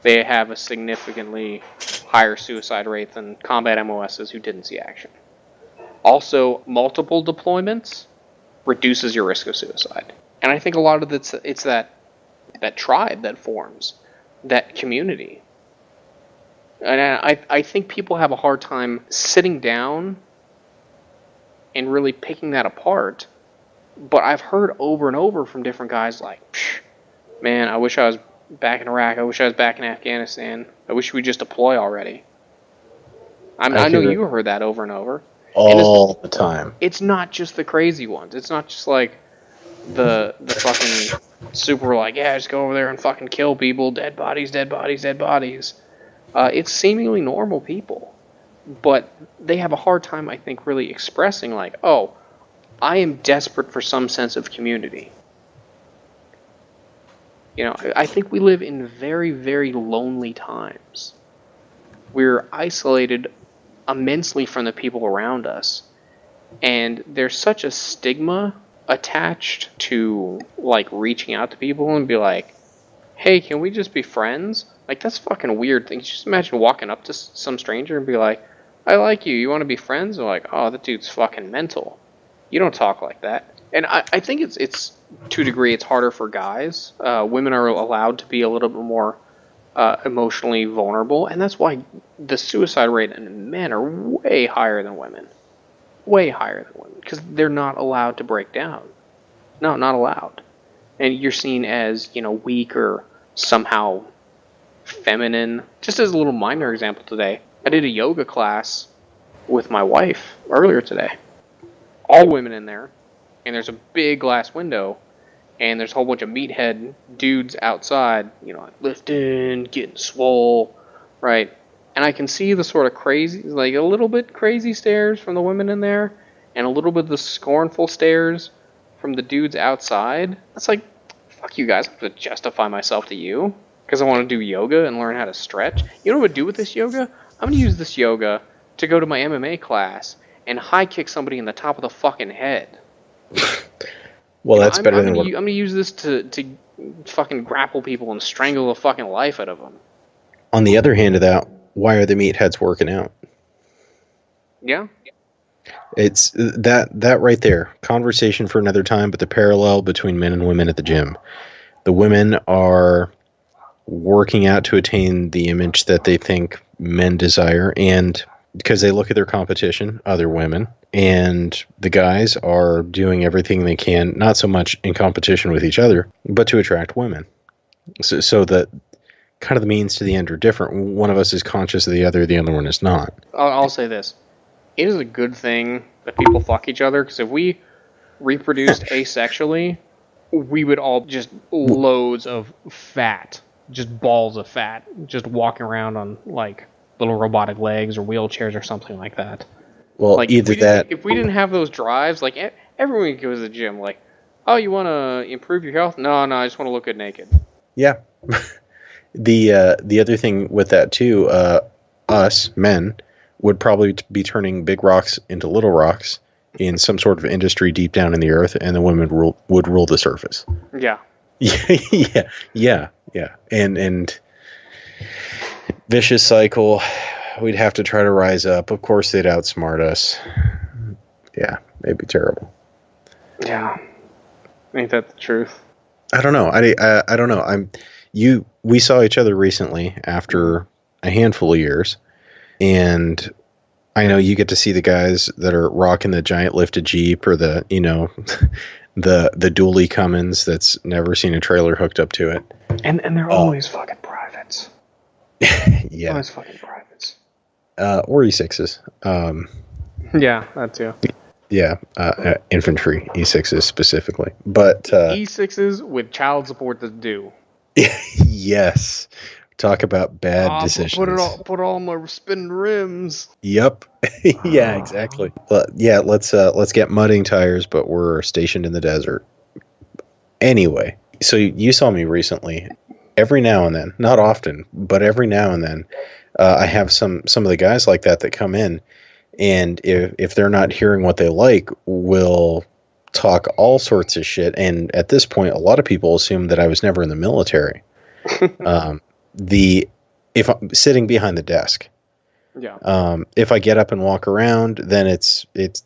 They have a significantly higher suicide rate than combat MOSs who didn't see action. Also, multiple deployments reduces your risk of suicide. And I think a lot of it's that tribe that forms, that community. And I think people have a hard time sitting down and really picking that apart. But I've heard over and over from different guys like, man, I wish I was back in Iraq. I wish I was back in Afghanistan. I wish we'd just deploy already. I know you heard that over and over. All the time. It's not just the crazy ones. It's not just like the fucking super like, yeah, just go over there and fucking kill people. Dead bodies, dead bodies, dead bodies. It's seemingly normal people. But they have a hard time, I think, really expressing like, oh, I am desperate for some sense of community. You know, I think we live in very, very lonely times. We're isolated immensely from the people around us. And there's such a stigma attached to, like, reaching out to people and be like, hey, can we just be friends? Like, that's a fucking weird thing. Just imagine walking up to some stranger and be like, I like you. You want to be friends? They're like, oh, that dude's fucking mental. You don't talk like that. And I think it's to a degree, it's harder for guys. Women are allowed to be a little bit more emotionally vulnerable, and that's why the suicide rate in men are way higher than women. Way higher than women, because they're not allowed to break down. No, not allowed. And you're seen as, you know, weak or somehow feminine. Just as a little minor example today, I did a yoga class with my wife earlier today. All women in there, and there's a big glass window, and there's a whole bunch of meathead dudes outside, you know, like lifting, getting swole, right? And I can see the sort of crazy, like a little bit crazy stares from the women in there, and a little bit of the scornful stares from the dudes outside. That's like, fuck you guys, I have to justify myself to you, because I want to do yoga and learn how to stretch. You know what I would do with this yoga? I'm going to use this yoga to go to my MMA class and high kick somebody in the top of the fucking head. Well, that's better than I'm gonna use this to fucking grapple people and strangle the fucking life out of them. On the other hand of that, why are the meatheads working out? Yeah. It's that right there. Conversation for another time, but the parallel between men and women at the gym. The women are working out to attain the image that they think men desire, and because they look at their competition, other women, and the guys are doing everything they can, not so much in competition with each other, but to attract women. So that kind of the means to the end are different. One of us is conscious of the other one is not. I'll say this. It is a good thing that people fuck each other, because if we reproduced asexually, we would all just loads of fat, just balls of fat, just walking around on, like, little robotic legs or wheelchairs or something like that. Well, like, either that... If we didn't have those drives, like, everyone goes to the gym, like, oh, you want to improve your health? No, I just want to look good naked. Yeah. The other thing with that, too, us, men, would probably be turning big rocks into little rocks in some sort of industry deep down in the earth, and the women would rule the surface. Yeah. Yeah. And vicious cycle. We'd have to try to rise up. Of course, they'd outsmart us. Yeah, it'd be terrible. Yeah. Ain't that the truth? I don't know. I don't know. We saw each other recently after a handful of years, and I know you get to see the guys that are rocking the giant lifted Jeep or the the dually Cummins that's never seen a trailer hooked up to it. And they're always fucking privates. Yeah. Always fucking privates. Or E6s. Yeah, that too. Yeah, infantry E6s specifically. But E6s with child support that's due. Yes. Talk about bad decisions. Put all my spinning rims. Yep. Yeah, exactly. Yeah, let's get mudding tires, but we're stationed in the desert. Anyway, so you saw me recently. Every now and then, not often, but every now and then, I have some of the guys like that come in, and if they're not hearing what they like, will talk all sorts of shit. And at this point, a lot of people assume that I was never in the military. If I'm sitting behind the desk, if I get up and walk around, then it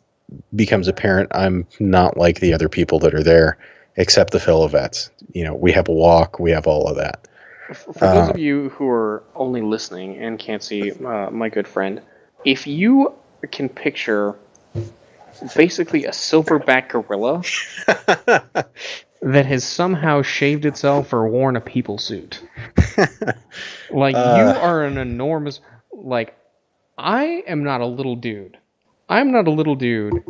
becomes apparent I'm not like the other people that are there, except the fellow vets. We have a walk, we have all of that. For those of you who are only listening and can't see my good friend, if you can picture basically a silverback gorilla that has somehow shaved itself or worn a people suit. Like, you are an enormous... Like, I am not a little dude. I'm not a little dude,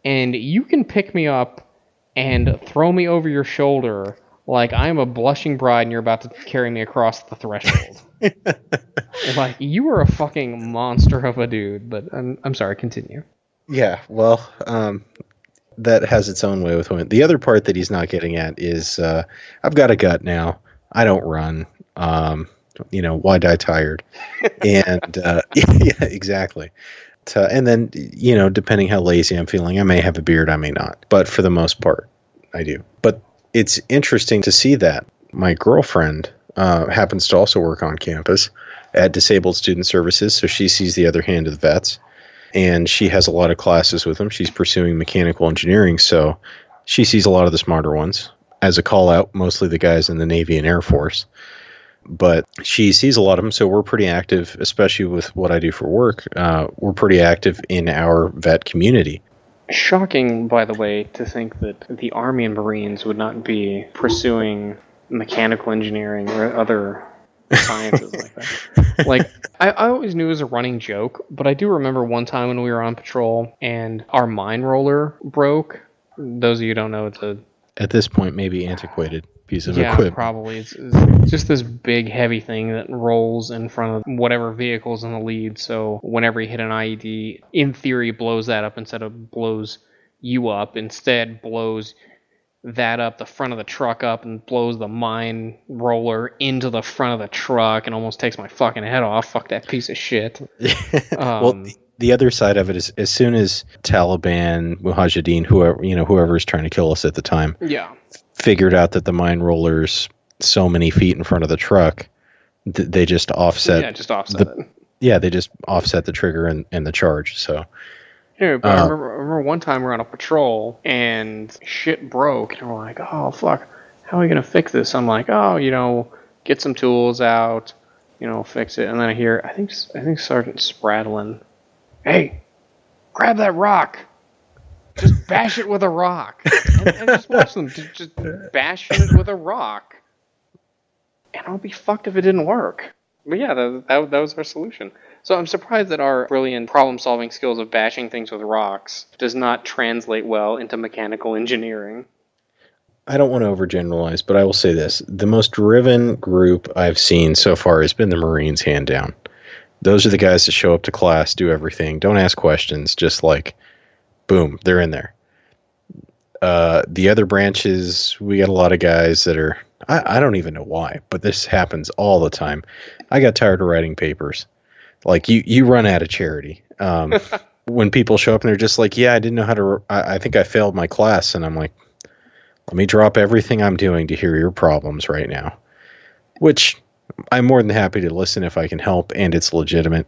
and you can pick me up and throw me over your shoulder like I'm a blushing bride and you're about to carry me across the threshold. Like, you are a fucking monster of a dude, but I'm sorry, continue. Yeah, well, that has its own way with women. The other part that he's not getting at is I've got a gut now. I don't run. Why die tired? And yeah, exactly. And then, depending how lazy I'm feeling, I may have a beard, I may not. But for the most part, I do. But it's interesting to see that. My girlfriend happens to also work on campus at Disabled Student Services, so she sees the other hand of the vets. And she has a lot of classes with them. She's pursuing mechanical engineering, so she sees a lot of the smarter ones. As a call-out, mostly the guys in the Navy and Air Force. But she sees a lot of them, so we're pretty active, especially with what I do for work. We're pretty active in our vet community. Shocking, by the way, to think that the Army and Marines would not be pursuing mechanical engineering or other sciences like that. Like, I always knew it was a running joke, but I do remember one time when we were on patrol and our mine roller broke. Those of you who don't know, it's at this point, maybe antiquated piece of equipment. Yeah, probably. It's just this big, heavy thing that rolls in front of whatever vehicle's in the lead, so whenever you hit an IED, in theory, blows that up instead of blows you up. Instead, blows that up, the front of the truck up, and blows the mine roller into the front of the truck and almost takes my fucking head off. Fuck that piece of shit. Well, the other side of it is, as soon as Taliban, Mujahideen, whoever is trying to kill us at the time, figured out that the mine roller's so many feet in front of the truck, they just offset. Yeah, just offset it. Yeah, they just offset the trigger and the charge. So. Yeah, but I remember one time we were on a patrol and shit broke, and we're like, oh fuck, how are we gonna fix this? I'm like, get some tools out, fix it. And then I hear, I think Sergeant Spradlin, hey, grab that rock, just bash it with a rock, and just watch them just bash it with a rock, and I'll be fucked if it didn't work. But yeah, that was our solution. So I'm surprised that our brilliant problem-solving skills of bashing things with rocks does not translate well into mechanical engineering. I don't want to overgeneralize, but I will say this. The most driven group I've seen so far has been the Marines, hand down. Those are the guys that show up to class, do everything, don't ask questions, just like, boom, they're in there. The other branches, we got a lot of guys that are, I don't even know why, but this happens all the time. I got tired of writing papers. Like, you run out of charity. When people show up and they're just like, yeah, I didn't know how to, I think I failed my class. And I'm like, let me drop everything I'm doing to hear your problems right now. Which I'm more than happy to listen if I can help and it's legitimate.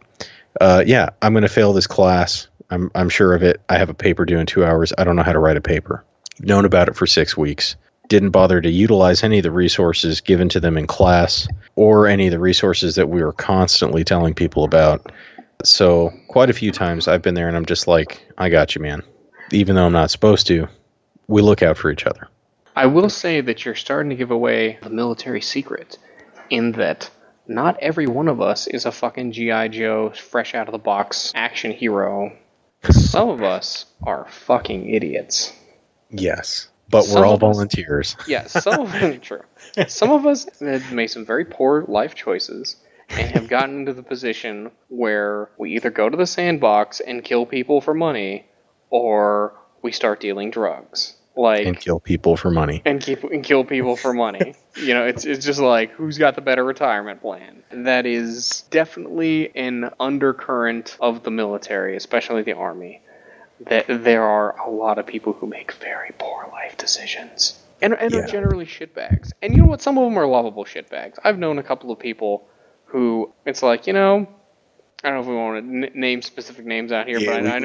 Yeah, I'm going to fail this class. I'm sure of it. I have a paper due in 2 hours. I don't know how to write a paper. Known about it for 6 weeks. Didn't bother to utilize any of the resources given to them in class or any of the resources that we were constantly telling people about. So quite a few times I've been there and I'm just like, I got you, man. Even though I'm not supposed to, we look out for each other. I will say that you're starting to give away the military secret in that not every one of us is a fucking G.I. Joe, fresh out of the box action hero. Some of us are fucking idiots. Yes. But we're all volunteers. Yeah, some of them, true. Some of us have made some very poor life choices and have gotten into the position where we either go to the sandbox and kill people for money, or we start dealing drugs. And kill people for money. And kill people for money. You know, it's just like, who's got the better retirement plan? That is definitely an undercurrent of the military, especially the Army. That there are a lot of people who make very poor life decisions. And are generally shitbags. And you know what? Some of them are lovable shitbags. I've known a couple of people who, it's like, you know, I don't know if we want to name specific names out here, but I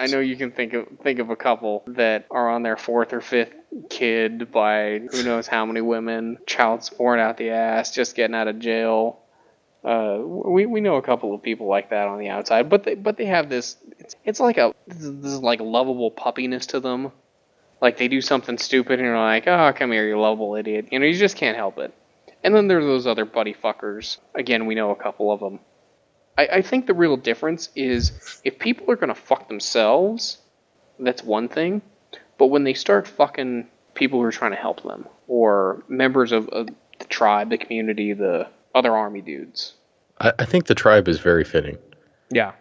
know you can think of a couple that are on their 4th or 5th kid by who knows how many women, child support out the ass, just getting out of jail. We know a couple of people like that on the outside, but they have this. It's like this like lovable puppiness to them. Like they do something stupid and you're like, oh, come here, you lovable idiot. You know, you just can't help it. And then there are those other buddy fuckers. Again, we know a couple of them. I think the real difference is if people are gonna fuck themselves, that's one thing. But when they start fucking people who are trying to help them, or members of the tribe, the community, the other army dudes. I think the tribe is very fitting. Yeah.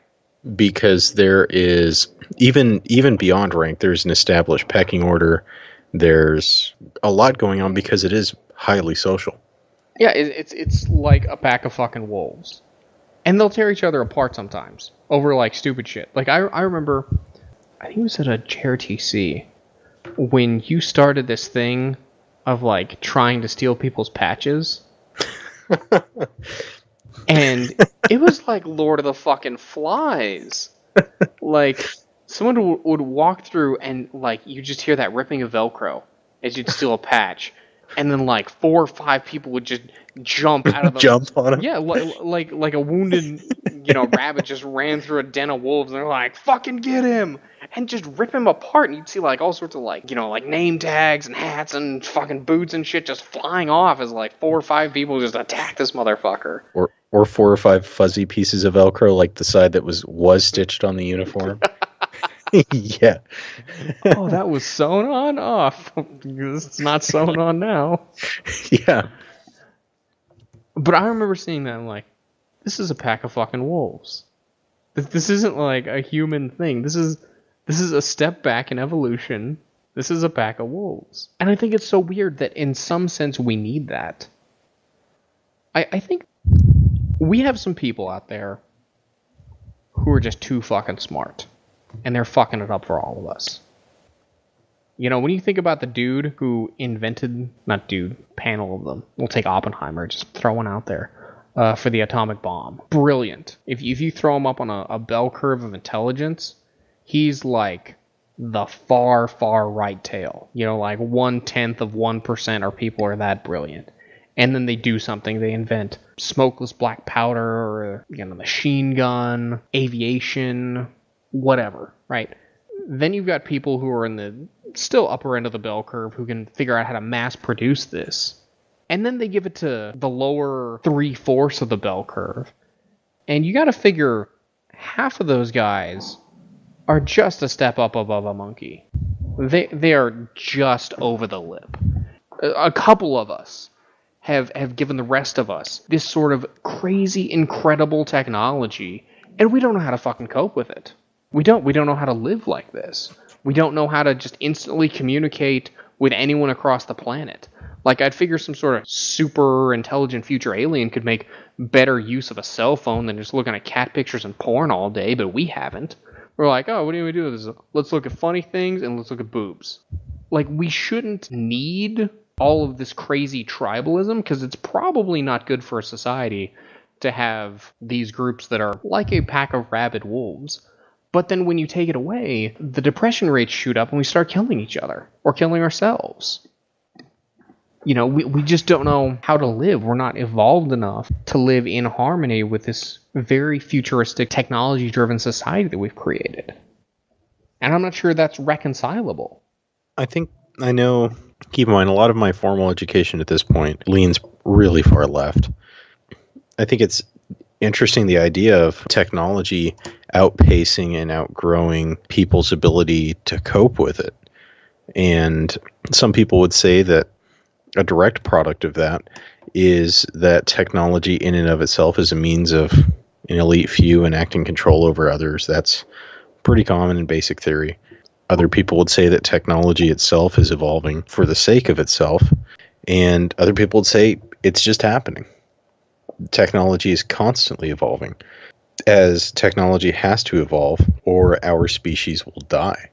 Because there is, even beyond rank, there's an established pecking order. There's a lot going on because it is highly social. Yeah, it's like a pack of fucking wolves. And they'll tear each other apart sometimes over, like, stupid shit. Like, I remember, I think it was at a chair TC, when you started this thing of, like, trying to steal people's patches. And it was like Lord of the fucking Flies. Like, someone would walk through and, like, you just hear that ripping of Velcro as you'd steal a patch. And then, like, 4 or 5 people would just jump out of the... Jump on him? Yeah, like a wounded, rabbit just ran through a den of wolves, and they're like, fucking get him! And just rip him apart, and you'd see, like, all sorts of, like, name tags and hats and fucking boots and shit just flying off as, like, 4 or 5 people just attack this motherfucker. Or 4 or 5 fuzzy pieces of Velcro, like the side that was stitched on the uniform. Yeah. Oh, that was sewn on? Off. It's not sewn on now. Yeah. But I remember seeing that and like, this is a pack of fucking wolves. This isn't like a human thing. This is a step back in evolution. This is a pack of wolves. And I think it's so weird that in some sense we need that. I think we have some people out there who are just too fucking smart. And they're fucking it up for all of us. When you think about the dude who invented... panel of them. We'll take Oppenheimer, just throw one out there. For the atomic bomb. Brilliant. If you throw him up on a bell curve of intelligence, he's like the far, far right tail. Like 0.1% of people are that brilliant. And then they do something. They invent smokeless black powder, or machine gun, aviation... whatever, right? Then you've got people who are in the still upper end of the bell curve who can figure out how to mass produce this. And then they give it to the lower 3/4 of the bell curve. And you gotta figure half of those guys are just a step up above a monkey. They are just over the lip. A couple of us have given the rest of us this sort of crazy, incredible technology, and we don't know how to fucking cope with it. We don't know how to live like this. We don't know how to just instantly communicate with anyone across the planet. Like, I'd figure some sort of super intelligent future alien could make better use of a cell phone than just looking at cat pictures and porn all day, but we haven't. We're like, oh, what do we do with this? Let's look at funny things and let's look at boobs. Like, we shouldn't need all of this crazy tribalism, because it's probably not good for a society to have these groups that are like a pack of rabid wolves. But then when you take it away, the depression rates shoot up and we start killing each other or killing ourselves. We just don't know how to live. We're not evolved enough to live in harmony with this very futuristic, technology-driven society that we've created. And I'm not sure that's reconcilable. Keep in mind, a lot of my formal education at this point leans really far left. I think it's interesting, the idea of technology outpacing and outgrowing people's ability to cope with it. And some people would say that a direct product of that is that technology in and of itself is a means of an elite few enacting control over others. That's pretty common in basic theory. Other people would say that technology itself is evolving for the sake of itself. And other people would say it's just happening. Technology is constantly evolving. As technology has to evolve, or our species will die.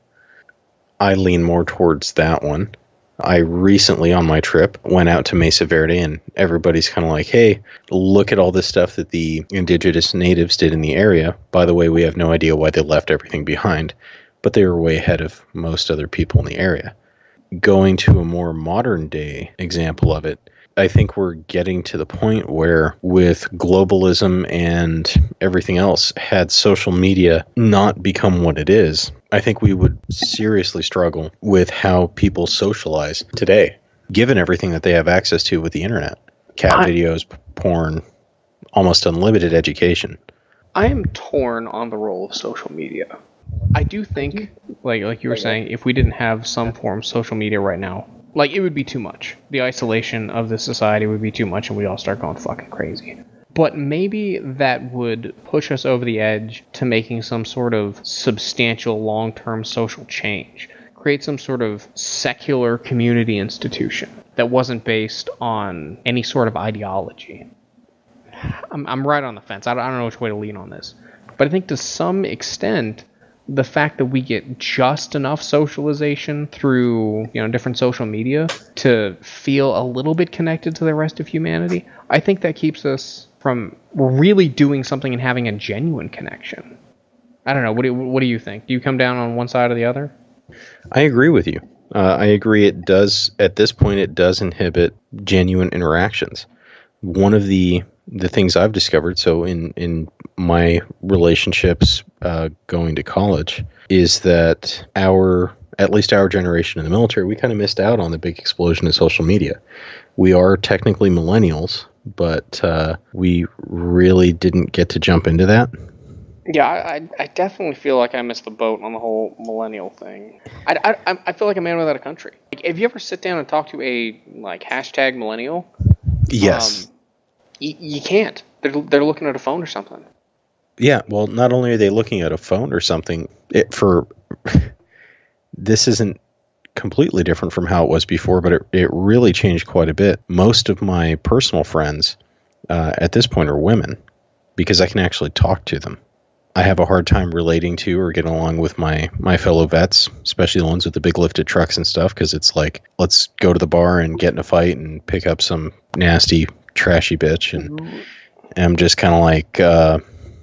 I lean more towards that one. I recently, on my trip, went out to Mesa Verde, and everybody's kind of like, hey, look at all this stuff that the indigenous natives did in the area. By the way, we have no idea why they left everything behind, but they were way ahead of most other people in the area. Going to a more modern day example of it, I think we're getting to the point where, with globalism and everything else, had social media not become what it is, I think we would seriously struggle with how people socialize today, given everything that they have access to with the internet. Cat videos, porn, almost unlimited education. I am torn on the role of social media. I do think, like you were saying, if we didn't have some form of social media right now, it would be too much. The isolation of the society would be too much, and we'd all start going fucking crazy. But maybe that would push us over the edge to making some sort of substantial long-term social change. Create some sort of secular community institution that wasn't based on any sort of ideology. I'm right on the fence. I don't know which way to lean on this. But I think to some extent, the fact that we get just enough socialization through, different social media to feel a little bit connected to the rest of humanity, I think that keeps us from really doing something and having a genuine connection. I don't know. What do you think? Do you come down on one side or the other? I agree with you. I agree. It does, at this point, it does inhibit genuine interactions. One of the things I've discovered, so in my relationships going to college, is that at least our generation in the military, we kind of missed out on the big explosion of social media. We are technically millennials, but we really didn't get to jump into that. Yeah, I definitely feel like I missed the boat on the whole millennial thing. I feel like a man without a country. If you ever sit down and talk to a hashtag millennial, yes, you can't. They're looking at a phone or something. Yeah, well, not only are they looking at a phone or something, this isn't completely different from how it was before, but it really changed quite a bit. Most of my personal friends at this point are women, because I can actually talk to them. I have a hard time relating to or getting along with my fellow vets, especially the ones with the big lifted trucks and stuff, because it's like, let's go to the bar and get in a fight and pick up some nasty, trashy bitch. And I'm just kind of like,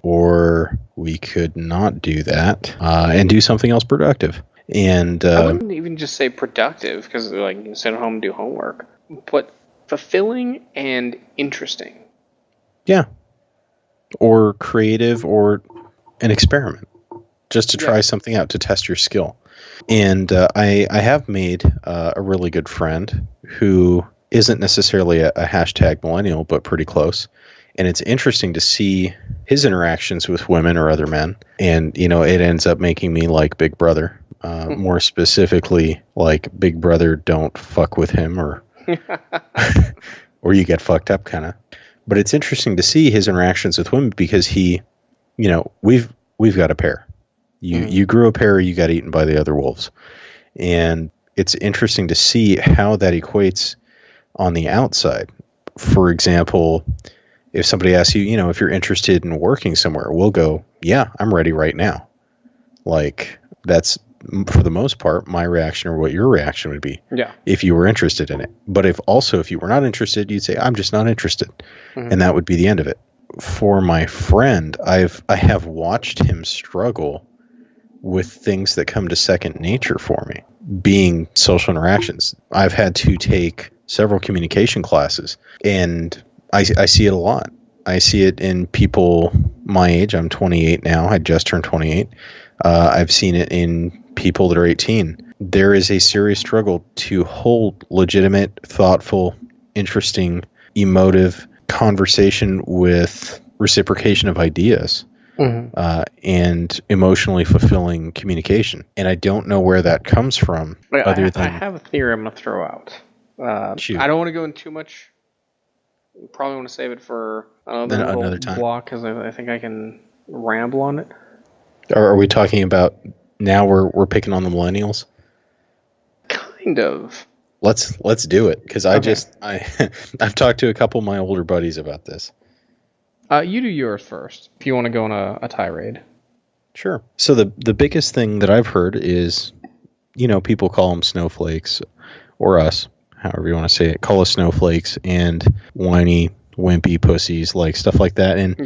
or we could not do that and do something else productive. And I wouldn't even just say productive, because you can sit at home and do homework, but fulfilling and interesting. Yeah. Or creative, or an experiment, just to try something out, to test your skill. And I have made a really good friend who isn't necessarily a hashtag millennial, but pretty close. And it's interesting to see his interactions with women or other men. And, it ends up making me like Big Brother. More specifically, like Big Brother, don't fuck with him, or or you get fucked up, kind of. But it's interesting to see his interactions with women, because he, we've got a pair. You grew a pair, you got eaten by the other wolves. And it's interesting to see how that equates on the outside. For example, if somebody asks you, if you're interested in working somewhere, we'll go, yeah, I'm ready right now. Like, that's, for the most part, my reaction, or what your reaction would be. Yeah. If you were interested in it. But if you were not interested, you'd say, I'm just not interested. Mm-hmm. And that would be the end of it. For my friend, I have watched him struggle with things that come to second nature for me, being social interactions. I've had to take several communication classes, and I see it a lot. I see it in people my age. I'm 28 now. I just turned 28. I've seen it in people that are 18. There is a serious struggle to hold legitimate, thoughtful, interesting, emotive conversation with reciprocation of ideas. And emotionally fulfilling communication. And I don't know where that comes from. I have a theory I'm going to throw out. I don't want to go into too much. Probably want to save it for another time. Block, because I think I can ramble on it. Are we talking about now we're picking on the millennials? Kind of. Let's do it, because I've talked to a couple of my older buddies about this. You do yours first, if you want to go on a tirade. Sure. So the biggest thing that I've heard is, people call them snowflakes, or us, however you want to say it, call us snowflakes and whiny, wimpy pussies, like stuff like that. And,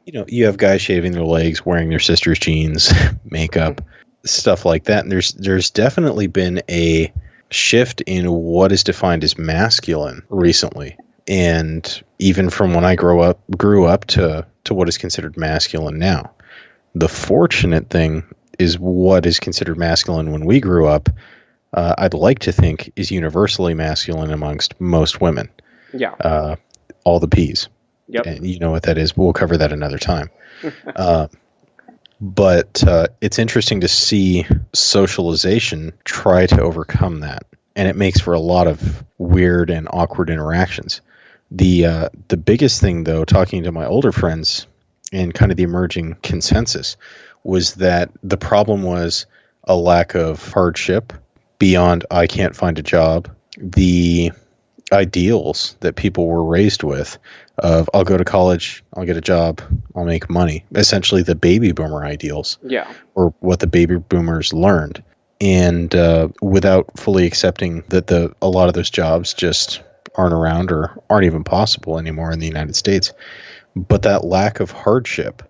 you have guys shaving their legs, wearing their sister's jeans, makeup, stuff like that. And there's definitely been a shift in what is defined as masculine recently. And even from when I grew up to what is considered masculine now. The fortunate thing is what is considered masculine when we grew up, I'd like to think is universally masculine amongst most women. Yeah. All the P's. Yep. And you know what that is. We'll cover that another time. But it's interesting to see socialization try to overcome that. And it makes for a lot of weird and awkward interactions. The biggest thing, though, talking to my older friends and kind of the emerging consensus, was that the problem was a lack of hardship beyond I can't find a job. The ideals that people were raised with of I'll go to college, I'll get a job, I'll make money. Essentially the baby boomer ideals. Yeah. Or what the baby boomers learned. And without fully accepting that a lot of those jobs just aren't around or aren't even possible anymore in the United States. But that lack of hardship,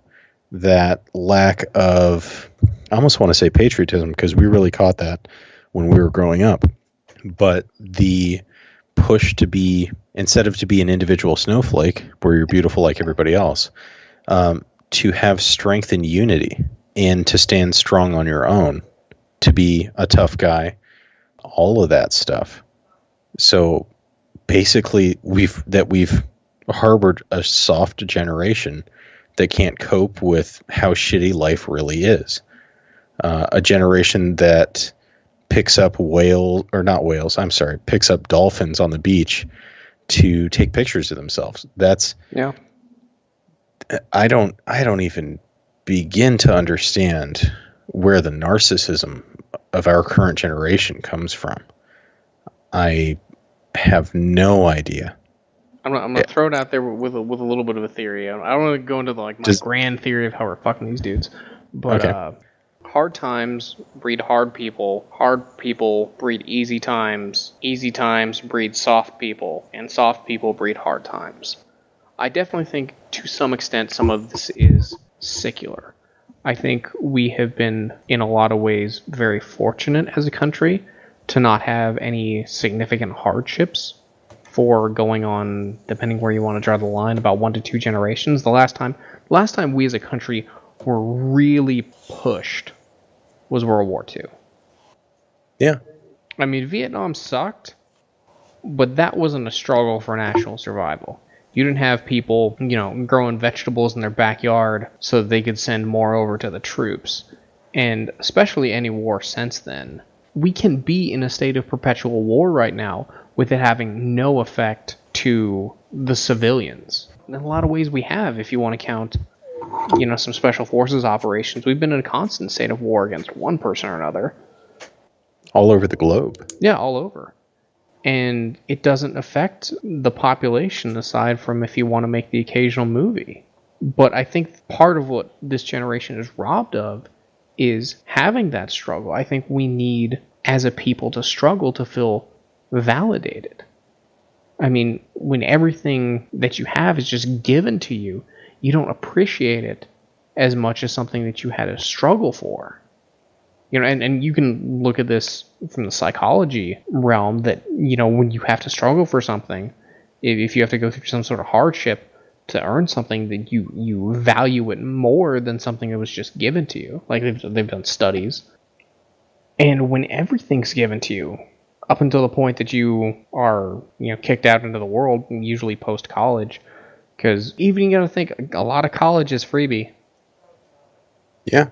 that lack of, I almost want to say patriotism, because we really caught that when we were growing up. But the push to be, instead of to be an individual snowflake where you're beautiful like everybody else, to have strength and unity and to stand strong on your own, to be a tough guy, all of that stuff. So basically we've harbored a soft generation that can't cope with how shitty life really is. A generation that picks up picks up dolphins on the beach to take pictures of themselves. I don't even begin to understand where the narcissism of our current generation comes from. I have no idea. I'm gonna throw it out there with a little bit of a theory. I don't want to go into my grand theory of how we're fucking these dudes, but hard times breed hard people breed easy times breed soft people, and soft people breed hard times. I definitely think to some extent some of this is secular. I think we have been in a lot of ways very fortunate as a country to not have any significant hardships for going on, depending where you want to draw the line, about 1 to 2 generations. The last time we as a country were really pushed was World War II. Yeah. I mean, Vietnam sucked, but that wasn't a struggle for national survival. You didn't have people, growing vegetables in their backyard so that they could send more over to the troops. And especially any war since then. We can be in a state of perpetual war right now with it having no effect to the civilians. In a lot of ways we have, if you want to count, some special forces operations. We've been in a constant state of war against one person or another. All over the globe. Yeah, all over. And it doesn't affect the population aside from if you want to make the occasional movie. But I think part of what this generation is robbed of is having that struggle. I think we need, as a people, to struggle to feel validated. I mean, when everything that you have is just given to you, you don't appreciate it as much as something that you had to struggle for. and you can look at this from the psychology realm that, when you have to struggle for something, if you have to go through some sort of hardship to earn something, then you value it more than something that was just given to you. Like they've done studies. And when everything's given to you, up until the point that you are, kicked out into the world, usually post-college, because even you got to think, a lot of college is freebie. Yeah.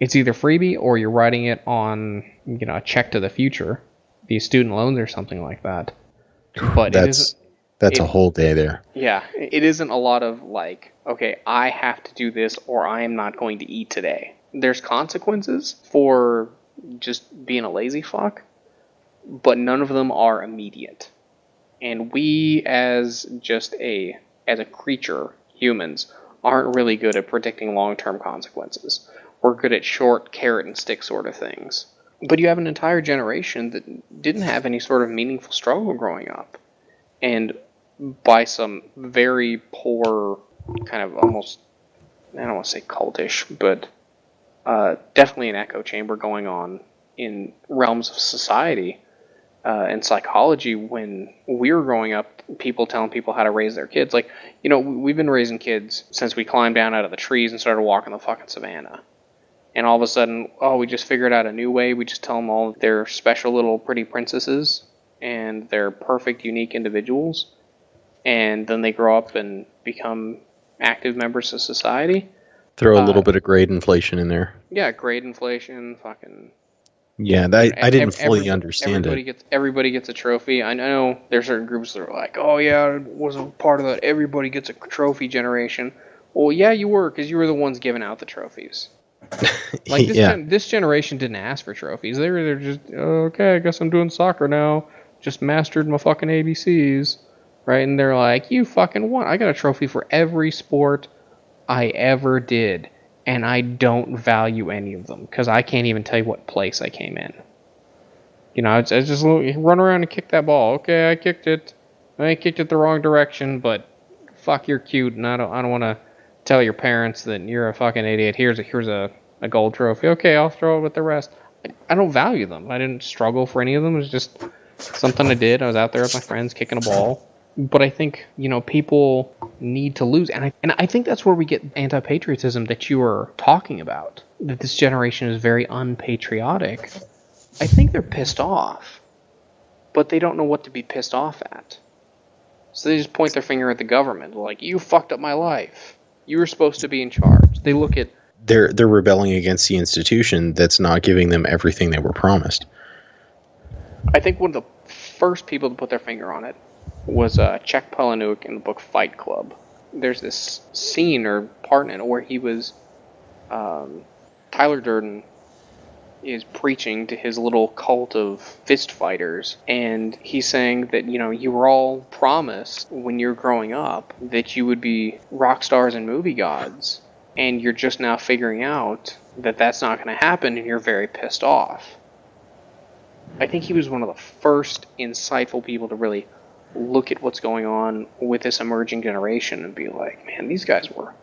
It's either freebie or you're writing it on, a check to the future, these student loans or something like that. But that's a whole day there. Yeah, it isn't a lot of like, okay, I have to do this or I am not going to eat today. There's consequences for just being a lazy fuck, but none of them are immediate. And we as a creature, humans, aren't really good at predicting long-term consequences. We're good at short carrot and stick sort of things. But you have an entire generation that didn't have any sort of meaningful struggle growing up. And by some very poor, kind of almost, I don't want to say cultish, but definitely an echo chamber going on in realms of society and psychology. When we were growing up, people telling people how to raise their kids. Like, we've been raising kids since we climbed down out of the trees and started walking the fucking savannah. And all of a sudden, we just figured out a new way. We just tell them all they're special little pretty princesses and they're perfect, unique individuals. And then they grow up and become active members of society. Throw a little bit of grade inflation in there. Yeah, grade inflation, fucking... Yeah, I didn't fully understand it. Everybody gets a trophy. I know there's certain groups that are like, oh yeah, I wasn't part of that. Everybody gets a trophy generation. Well, yeah, you were, because you were the ones giving out the trophies. Like, this generation didn't ask for trophies. They're just, okay, I guess I'm doing soccer now. Just mastered my fucking ABCs. Right? And they're like, you fucking won. I got a trophy for every sport I ever did. And I don't value any of them. Because I can't even tell you what place I came in. I just run around and kick that ball. Okay, I kicked it. I kicked it the wrong direction, but fuck, you're cute. And I don't want to tell your parents that you're a fucking idiot. Here's a gold trophy. Okay, I'll throw it with the rest. I don't value them. I didn't struggle for any of them. It was just something I did. I was out there with my friends kicking a ball. But I think, people need to lose. And I think that's where we get anti-patriotism that you were talking about. That this generation is very unpatriotic. I think they're pissed off. But they don't know what to be pissed off at. So they just point their finger at the government. Like, you fucked up my life. You were supposed to be in charge. They look at... They're rebelling against the institution that's not giving them everything they were promised. I think one of the first people to put their finger on it was Czech Palahniuk in the book Fight Club. There's this scene or part in it where he was... Tyler Durden is preaching to his little cult of fist fighters, and he's saying that, you were all promised when you're growing up that you would be rock stars and movie gods, and you're just now figuring out that that's not going to happen, and you're very pissed off. I think he was one of the first insightful people to really look at what's going on with this emerging generation and be like, man, these guys were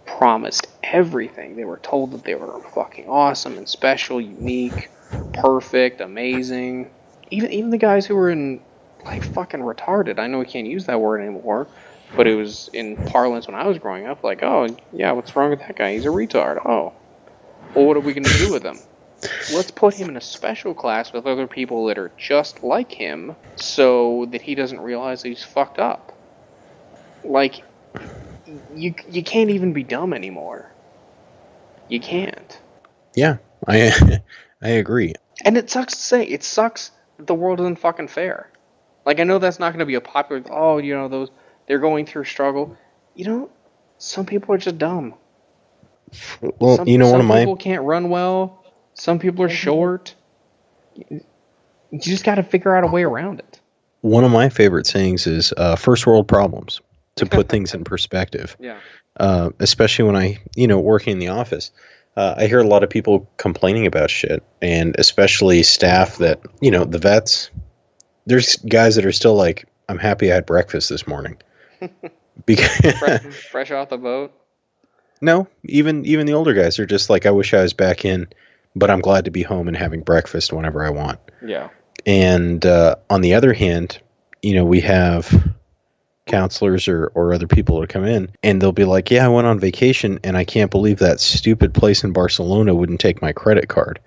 promised everything. They were told that they were fucking awesome and special, unique, perfect, amazing. Even the guys who were in, like, fucking retarded. I know we can't use that word anymore, but it was in parlance when I was growing up. Like, oh, yeah, what's wrong with that guy? He's a retard. Oh. Well, what are we going to do with him? Let's put him in a special class with other people that are just like him so that he doesn't realize that he's fucked up. Like, you can't even be dumb anymore. You can't. Yeah, I agree. And it sucks to say. It sucks that the world isn't fucking fair. Like, I know that's not going to be a popular... Oh, those... They're going through struggle. Some people are just dumb. Well, some people can't run well. Some people are short. You just got to figure out a way around it. One of my favorite sayings is first world problems, to put things in perspective. Yeah. Especially when I, working in the office, I hear a lot of people complaining about shit, and especially staff that, the vets. There's guys that are still like, I'm happy I had breakfast this morning. Because fresh off the boat. No, even the older guys are just like, I wish I was back in but I'm glad to be home and having breakfast whenever I want. Yeah. And on the other hand, we have counselors or other people to come in, and they'll be like, yeah, I went on vacation, and I can't believe that stupid place in Barcelona wouldn't take my credit card.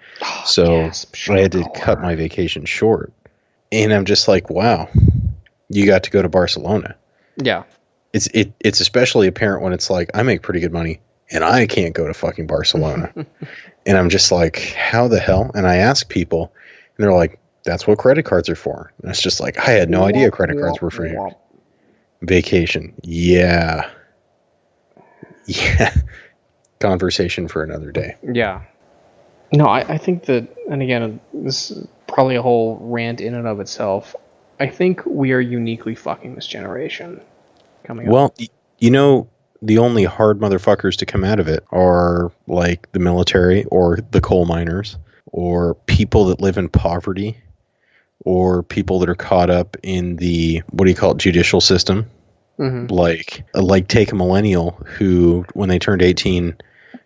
So I had to cut my vacation short. And I'm just like, wow, you got to go to Barcelona. Yeah. It's especially apparent when it's like, I make pretty good money, and I can't go to fucking Barcelona. And I'm just like, how the hell? And I ask people, and they're like, that's what credit cards are for. And it's just like, I had no idea credit cards were for here. Vacation. Yeah. Yeah. Conversation for another day. Yeah. No, I think that, and again, this is probably a whole rant in and of itself. I think we are uniquely fucking this generation coming up. Well, the only hard motherfuckers to come out of it are like the military or the coal miners or people that live in poverty or people that are caught up in the, judicial system. Mm-hmm. Like take a millennial who, when they turned 18,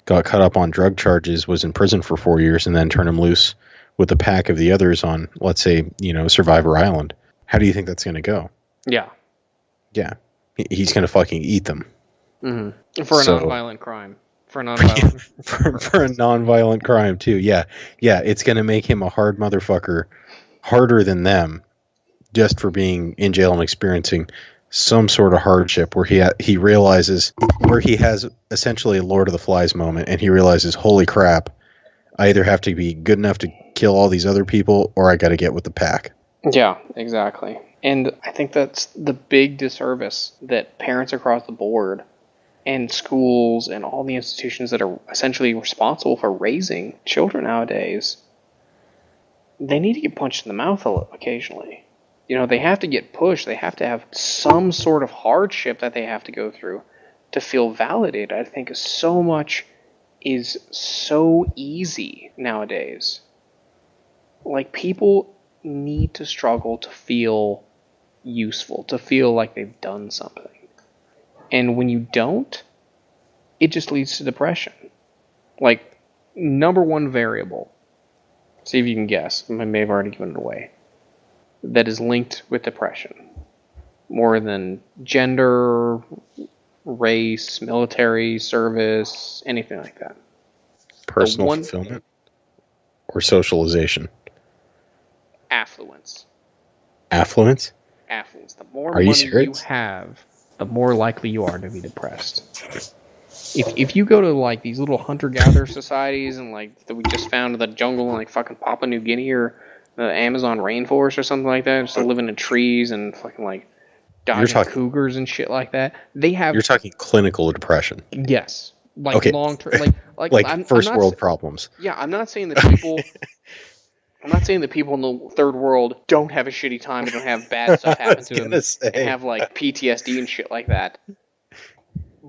got caught up on drug charges, was in prison for 4 years, and then turn him loose with a pack of the others on, let's say, Survivor Island. How do you think that's going to go? Yeah. Yeah. He's going to fucking eat them. Mm-hmm. For a nonviolent crime. For a nonviolent for a nonviolent crime, too. Yeah. Yeah, it's going to make him a hard motherfucker, harder than them, just for being in jail and experiencing some sort of hardship where he realizes, where he has essentially a Lord of the Flies moment, and he realizes, holy crap, I either have to be good enough to kill all these other people, or I got to get with the pack. Yeah, exactly. And I think that's the big disservice that parents across the board and schools and all the institutions that are essentially responsible for raising children nowadays, they need to get punched in the mouth occasionally. They have to get pushed. They have to have some sort of hardship that they have to go through to feel validated. I think so much is so easy nowadays. Like, people need to struggle to feel useful, to feel like they've done something. And when you don't, it just leads to depression. Like, number one variable, see if you can guess, I may have already given it away, that is linked with depression. More than gender, race, military, service, anything like that. Personal fulfillment? Or socialization? Affluence. Affluence? Affluence. The more money you have, the more likely you are to be depressed. If you go to like these little hunter-gatherer societies and like that we just found in the jungle in like fucking Papua New Guinea or the Amazon rainforest or something like that, just living in trees and fucking like dodging cougars and shit like that, they have. You're talking clinical depression. Yes, like long term, like first world problems. Yeah, I'm not saying that people. I'm not saying that people in the third world don't have a shitty time and don't have bad stuff happen to them and have like PTSD and shit like that.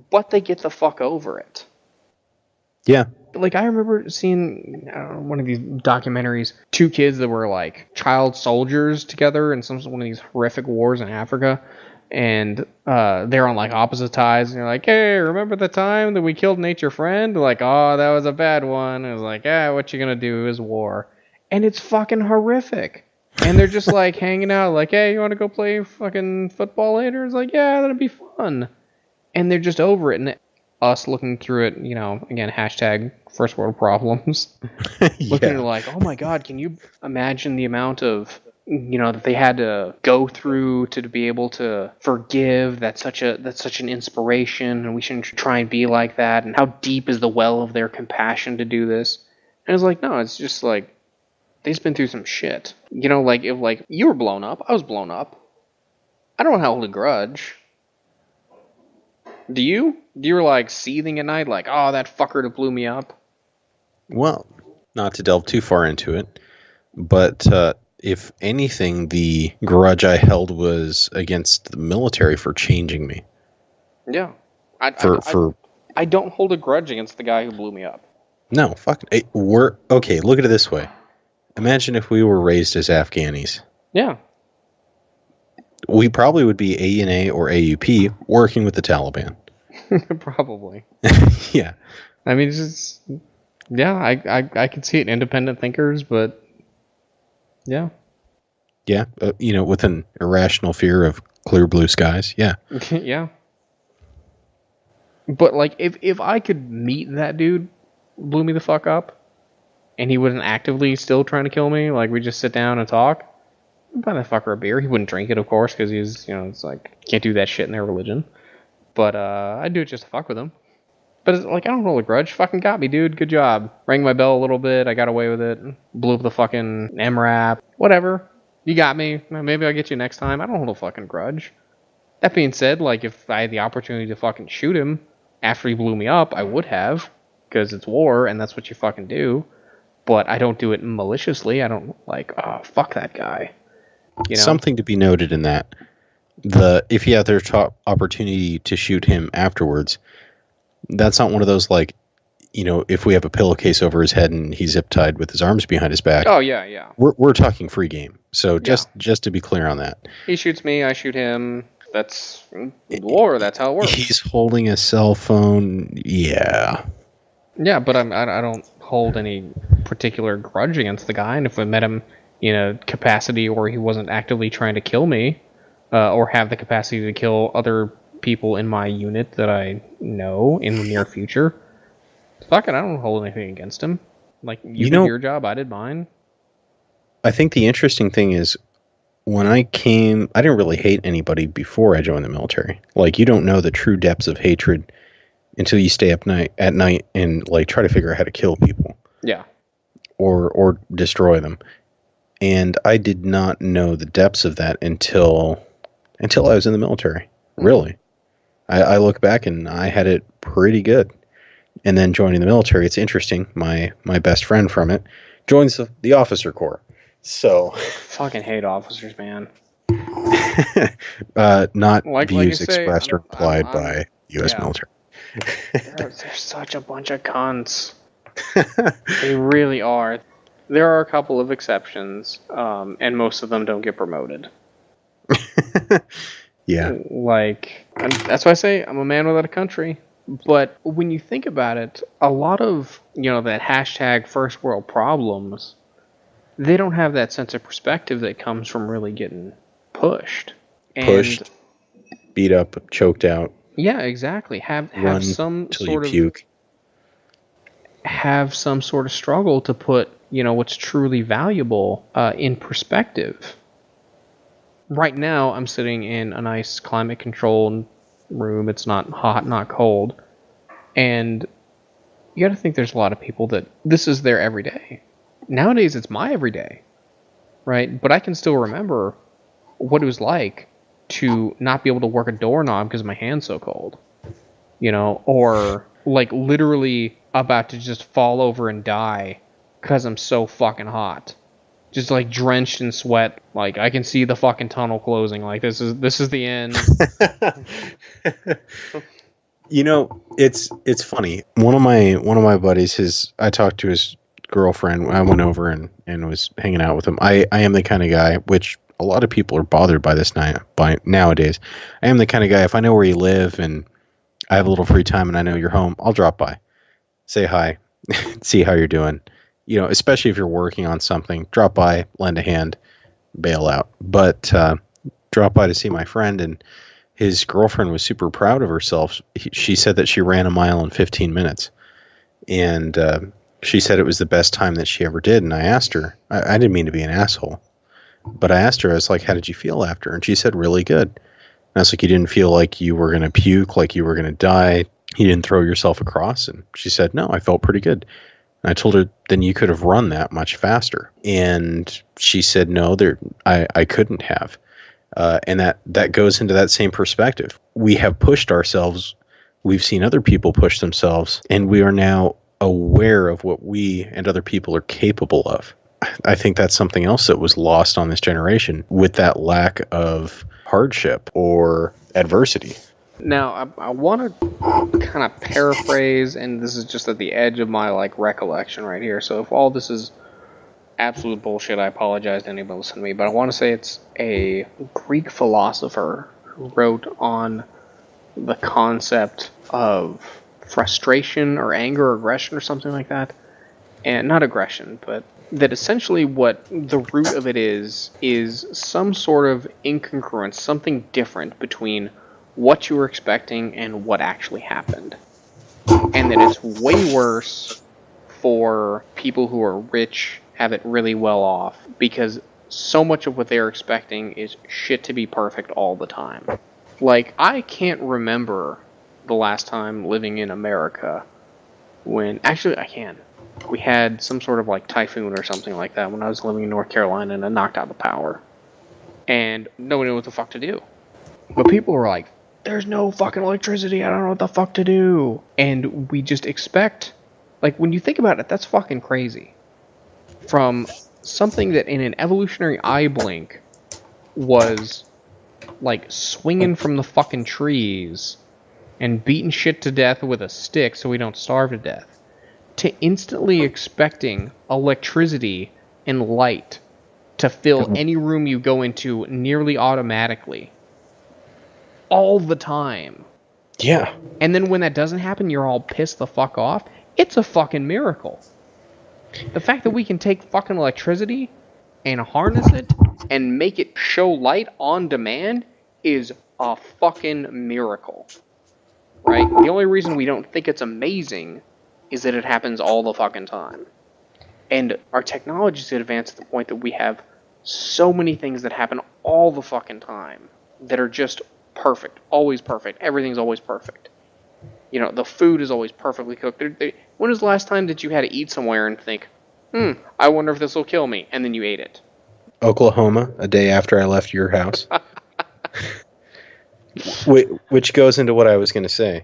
But they get the fuck over it. Yeah. Like, I remember seeing one of these documentaries, two kids that were like child soldiers together in one of these horrific wars in Africa. And they're on like opposite sides, and they're like, hey, remember the time that we killed Nature Friend? Like, oh, that was a bad one. And it was like, what you gonna do is war. And it's fucking horrific. And they're just like hanging out, like, hey, you want to go play fucking football later? It's like, yeah, that'd be fun. And they're just over it. And us looking through it, again, hashtag first world problems. Looking at it like, oh my God, can you imagine the amount of, that they had to go through to be able to forgive? That's such an inspiration, and we shouldn't try and be like that. And how deep is the well of their compassion to do this? And it's like, no, it's just like, they've been through some shit. Like, if like you were blown up, I was blown up. I don't hold a grudge. Do you? You were like seething at night, like, oh, that fucker that blew me up? Well, not to delve too far into it, but if anything, the grudge I held was against the military for changing me. Yeah. I don't hold a grudge against the guy who blew me up. No, fuck. Okay, look at it this way. Imagine if we were raised as Afghanis. Yeah. We probably would be ANA or AUP working with the Taliban. Probably. Yeah. I mean, it's just Yeah, I can see it in independent thinkers, but yeah. Yeah, with an irrational fear of clear blue skies. Yeah. Yeah. But, like, if I could meet that dude, blew me the fuck up, and he wasn't actively still trying to kill me, like, we just sit down and talk, I'd buy that fucker a beer. He wouldn't drink it, of course, because he's, it's like, can't do that shit in their religion. But, I'd do it just to fuck with him. But, it's like, I don't hold a grudge. Fucking got me, dude. Good job. Rang my bell a little bit. I got away with it. Blew up the fucking MRAP. Whatever. You got me. Maybe I'll get you next time. I don't hold a fucking grudge. That being said, like, if I had the opportunity to fucking shoot him after he blew me up, I would have. Because it's war, and that's what you fucking do. But I don't do it maliciously. I don't, like, fuck that guy. Something to be noted in that. If you have the opportunity to shoot him afterwards, that's not one of those, like, if we have a pillowcase over his head and he's zip tied with his arms behind his back. Oh, yeah. We're talking free game. So just to be clear on that. He shoots me, I shoot him. That's war. That's how it works. He's holding a cell phone. Yeah. Yeah, but I don't hold any particular grudge against the guy. And if I met him in a capacity where he wasn't actively trying to kill me, or have the capacity to kill other people in my unit that I know in the near future, fuck it, I don't hold anything against him. Like, you did your job, I did mine. I think the interesting thing is, when I didn't really hate anybody before I joined the military. Like, you don't know the true depths of hatred until you stay up at night and, like, try to figure out how to kill people. Yeah. Or destroy them. And I did not know the depths of that until I was in the military. Really. I look back and I had it pretty good. And then joining the military, it's interesting. My best friend from it joins the officer corps. So fucking hate officers, man. Not views expressed or implied by U.S. military. They're such a bunch of cunts. They really are. There are a couple of exceptions, and most of them don't get promoted. Yeah. Like, that's why I say I'm a man without a country. But when you think about it, a lot of, that hashtag first world problems, they don't have that sense of perspective that comes from really getting pushed. Pushed, beat up, choked out. Yeah, exactly. Have some sort of puke. Have some sort of struggle to put, what's truly valuable in perspective. Right now, I'm sitting in a nice climate-controlled room. It's not hot, not cold. And you gotta think there's a lot of people that this is their everyday. Nowadays, it's my everyday, right? But I can still remember what it was like to not be able to work a doorknob because my hand's so cold. Or, like, literally about to just fall over and die because I'm so fucking hot. Just, like, drenched in sweat. Like, I can see the fucking tunnel closing. Like, this is the end. It's funny. One of my buddies, I talked to his girlfriend. I went over and was hanging out with him. I am the kind of guy, which a lot of people are bothered by this nowadays. I am the kind of guy, if I know where you live and I have a little free time and I know you're home, I'll drop by, say hi, see how you're doing. Especially if you're working on something, drop by, lend a hand, bail out. But drop by to see my friend, and his girlfriend was super proud of herself. She said that she ran a mile in 15 minutes. And she said it was the best time that she ever did. And I asked her, I didn't mean to be an asshole, but I asked her, I was like, how did you feel after? And she said, really good. And I was like, you didn't feel like you were going to puke, like you were going to die? You didn't throw yourself across? And she said, no, I felt pretty good. And I told her, then you could have run that much faster. And she said, no, I couldn't have. And that goes into that same perspective. We have pushed ourselves. We've seen other people push themselves, and we are now aware of what we and other people are capable of. I think that's something else that was lost on this generation with that lack of hardship or adversity. Now, I want to kind of paraphrase, and this is just at the edge of my, like, recollection right here. So if all this is absolute bullshit, I apologize to anybody listening to me, but I want to say it's a Greek philosopher who wrote on the concept of frustration or anger or aggression or something like that. and not aggression, but that essentially what the root of it is some sort of incongruence, something different between what you were expecting and what actually happened. And that it's way worse for people who are rich, have it really well off, because so much of what they're expecting is shit to be perfect all the time. Like, I can't remember the last time living in America when... Actually, I can. We had some sort of, like, typhoon or something like that when I was living in North Carolina, and it knocked out the power. And nobody knew what the fuck to do. But people were like, there's no fucking electricity, I don't know what the fuck to do. And we just expect... Like, when you think about it, that's fucking crazy. From something that in an evolutionary eye blink was, like, swinging from the fucking trees and beating shit to death with a stick so we don't starve to death, to instantly expecting electricity and light to fill any room you go into nearly automatically. All the time. Yeah. And then when that doesn't happen, you're all pissed the fuck off. It's a fucking miracle. The fact that we can take fucking electricity and harness it and make it show light on demand is a fucking miracle. Right? The only reason we don't think it's amazing is that it happens all the fucking time. And our technology's advanced to the point that we have so many things that happen all the fucking time that are just perfect. Always perfect. Everything's always perfect. You know, the food is always perfectly cooked. When was the last time that you had to eat somewhere and think, I wonder if this will kill me, and then you ate it? Oklahoma, a day after I left your house. Which goes into what I was going to say.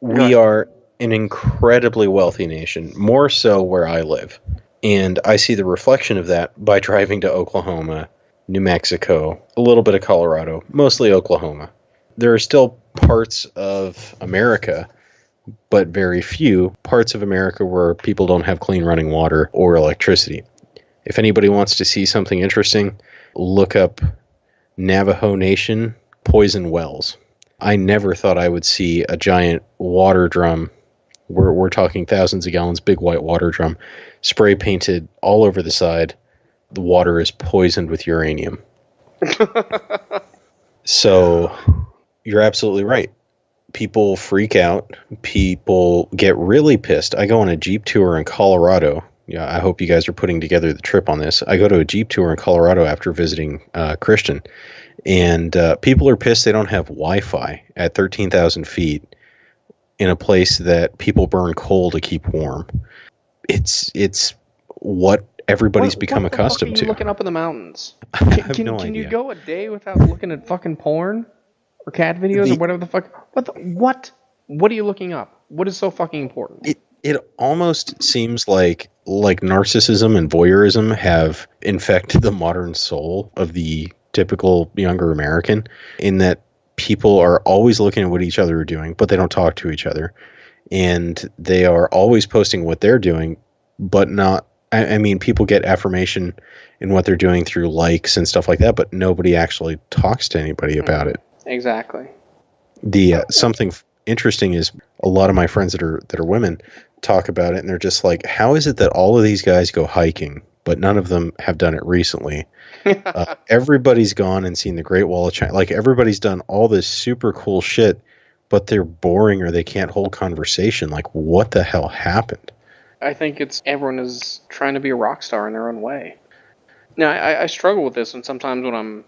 We are an incredibly wealthy nation, more so where I live. And I see the reflection of that by driving to Oklahoma, New Mexico, a little bit of Colorado, mostly Oklahoma. There are still parts of America, but very few parts of America where people don't have clean running water or electricity. If anybody wants to see something interesting, look up Navajo Nation poison wells. I never thought I would see a giant water drum, we're talking thousands of gallons, big white water drum, spray painted all over the side. The water is poisoned with uranium. So... You're absolutely right. People freak out. People get really pissed. I go on a Jeep tour in Colorado. Yeah, I hope you guys are putting together the trip on this. I go to a Jeep tour in Colorado after visiting Christian, and people are pissed they don't have Wi-Fi at 13,000 feet in a place that people burn coal to keep warm. It's what everybody's become accustomed to. What are you looking up in the mountains? I have no idea. Can you go a day without looking at fucking porn? Or cat videos or whatever the fuck. What are you looking up? What is so fucking important? It almost seems like narcissism and voyeurism have infected the modern soul of the typical younger American, in that people are always looking at what each other are doing, but they don't talk to each other. And they are always posting what they're doing, but not... I mean, people get affirmation in what they're doing through likes and stuff like that, but nobody actually talks to anybody about it. Exactly. The something interesting is a lot of my friends that are women talk about it, and they're just like, how is it that all of these guys go hiking, but none of them have done it recently? Everybody's gone and seen the Great Wall of China. Like, everybody's done all this super cool shit, but they're boring or they can't hold conversation. Like, what the hell happened? I think it's everyone is trying to be a rock star in their own way. Now, I struggle with this, and sometimes when I'm,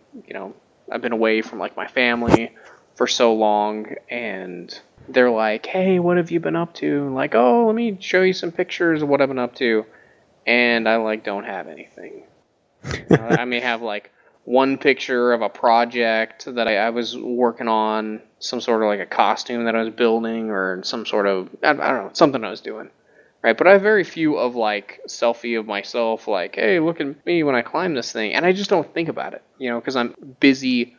I've been away from, like, my family for so long, and they're like, hey, what have you been up to? And like, oh, let me show you some pictures of what I've been up to. And I, like, don't have anything. I may have, like, one picture of a project that I was working on, some sort of, like, a costume that I was building, or some sort of, I don't know, something I was doing. Right, but I have very few of, like, selfie of myself, like, hey, look at me when I climb this thing. And I just don't think about it, because I'm busy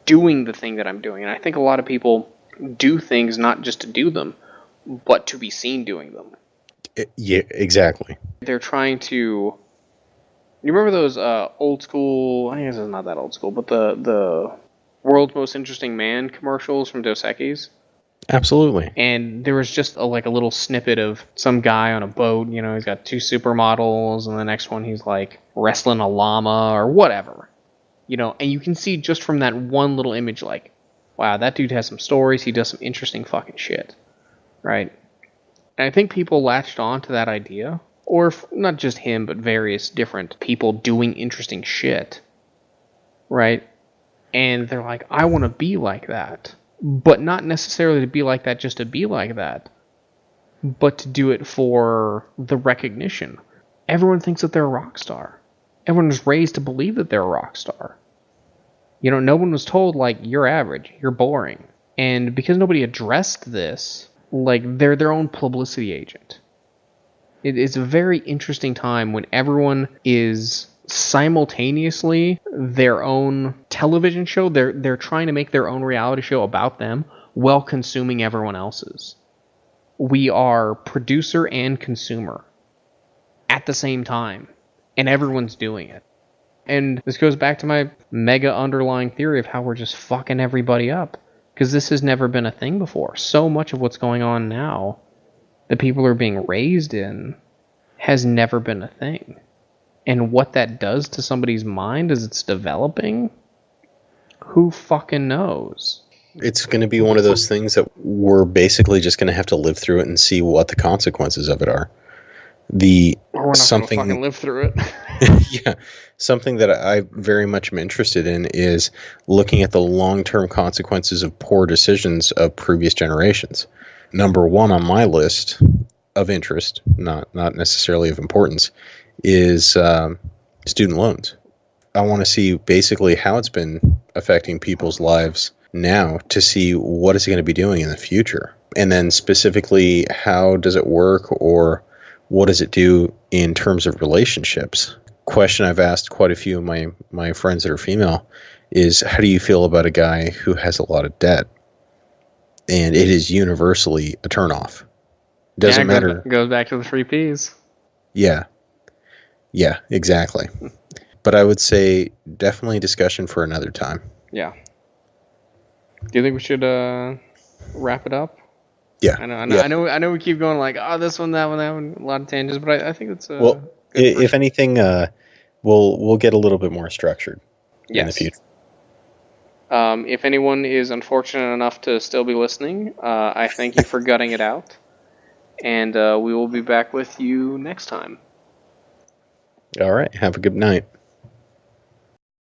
doing the thing that I'm doing. And I think a lot of people do things not just to do them, but to be seen doing them. Yeah, exactly. They're trying to... You remember those old school... I guess it's not that old school, but the World's Most Interesting Man commercials from Dos Equis? Absolutely. And there was just like a little snippet of some guy on a boat, he's got 2 supermodels, and the next one he's like wrestling a llama or whatever. And you can see just from that one little image, like, wow, that dude has some stories, he does some interesting fucking shit. Right? And I think people latched on to that idea, or not just him, but various different people doing interesting shit. Right? And they're like, I want to be like that. But not necessarily to be like that just to be like that, but to do it for the recognition. Everyone thinks that they're a rock star. Everyone was raised to believe that they're a rock star. No one was told, like, you're average, you're boring. And because nobody addressed this, like, they're their own publicity agent. It is a very interesting time when everyone is simultaneously their own television show. They're trying to make their own reality show about them while consuming everyone else's. We are producer and consumer at the same time, and everyone's doing it. And this goes back to my mega underlying theory of how we're just fucking everybody up, because this has never been a thing before. So much of what's going on now that people are being raised in has never been a thing. And what that does to somebody's mind as it's developing, who fucking knows? It's going to be one of those things that we're basically just going to have to live through it and see what the consequences of it are. Or we're not going to fucking live through it. Yeah. Something that I very much am interested in is looking at the long-term consequences of poor decisions of previous generations. Number one on my list of interest, not necessarily of importance, is student loans. I want to see basically how it's been affecting people's lives now to see what is it going to be doing in the future. And then specifically, how does it work, or what does it do in terms of relationships? Question I've asked quite a few of my friends that are female is, how do you feel about a guy who has a lot of debt? And it is universally a turnoff. Doesn't matter. Goes back to the 3 Ps. Yeah, exactly. But I would say definitely discussion for another time. Yeah. Do you think we should wrap it up? Yeah. I know. We keep going like, this one, that one, a lot of tangents, but I think it's well. If anything, we'll get a little bit more structured in the future. If anyone is unfortunate enough to still be listening, I thank you for gutting it out, and we will be back with you next time. All right. Have a good night.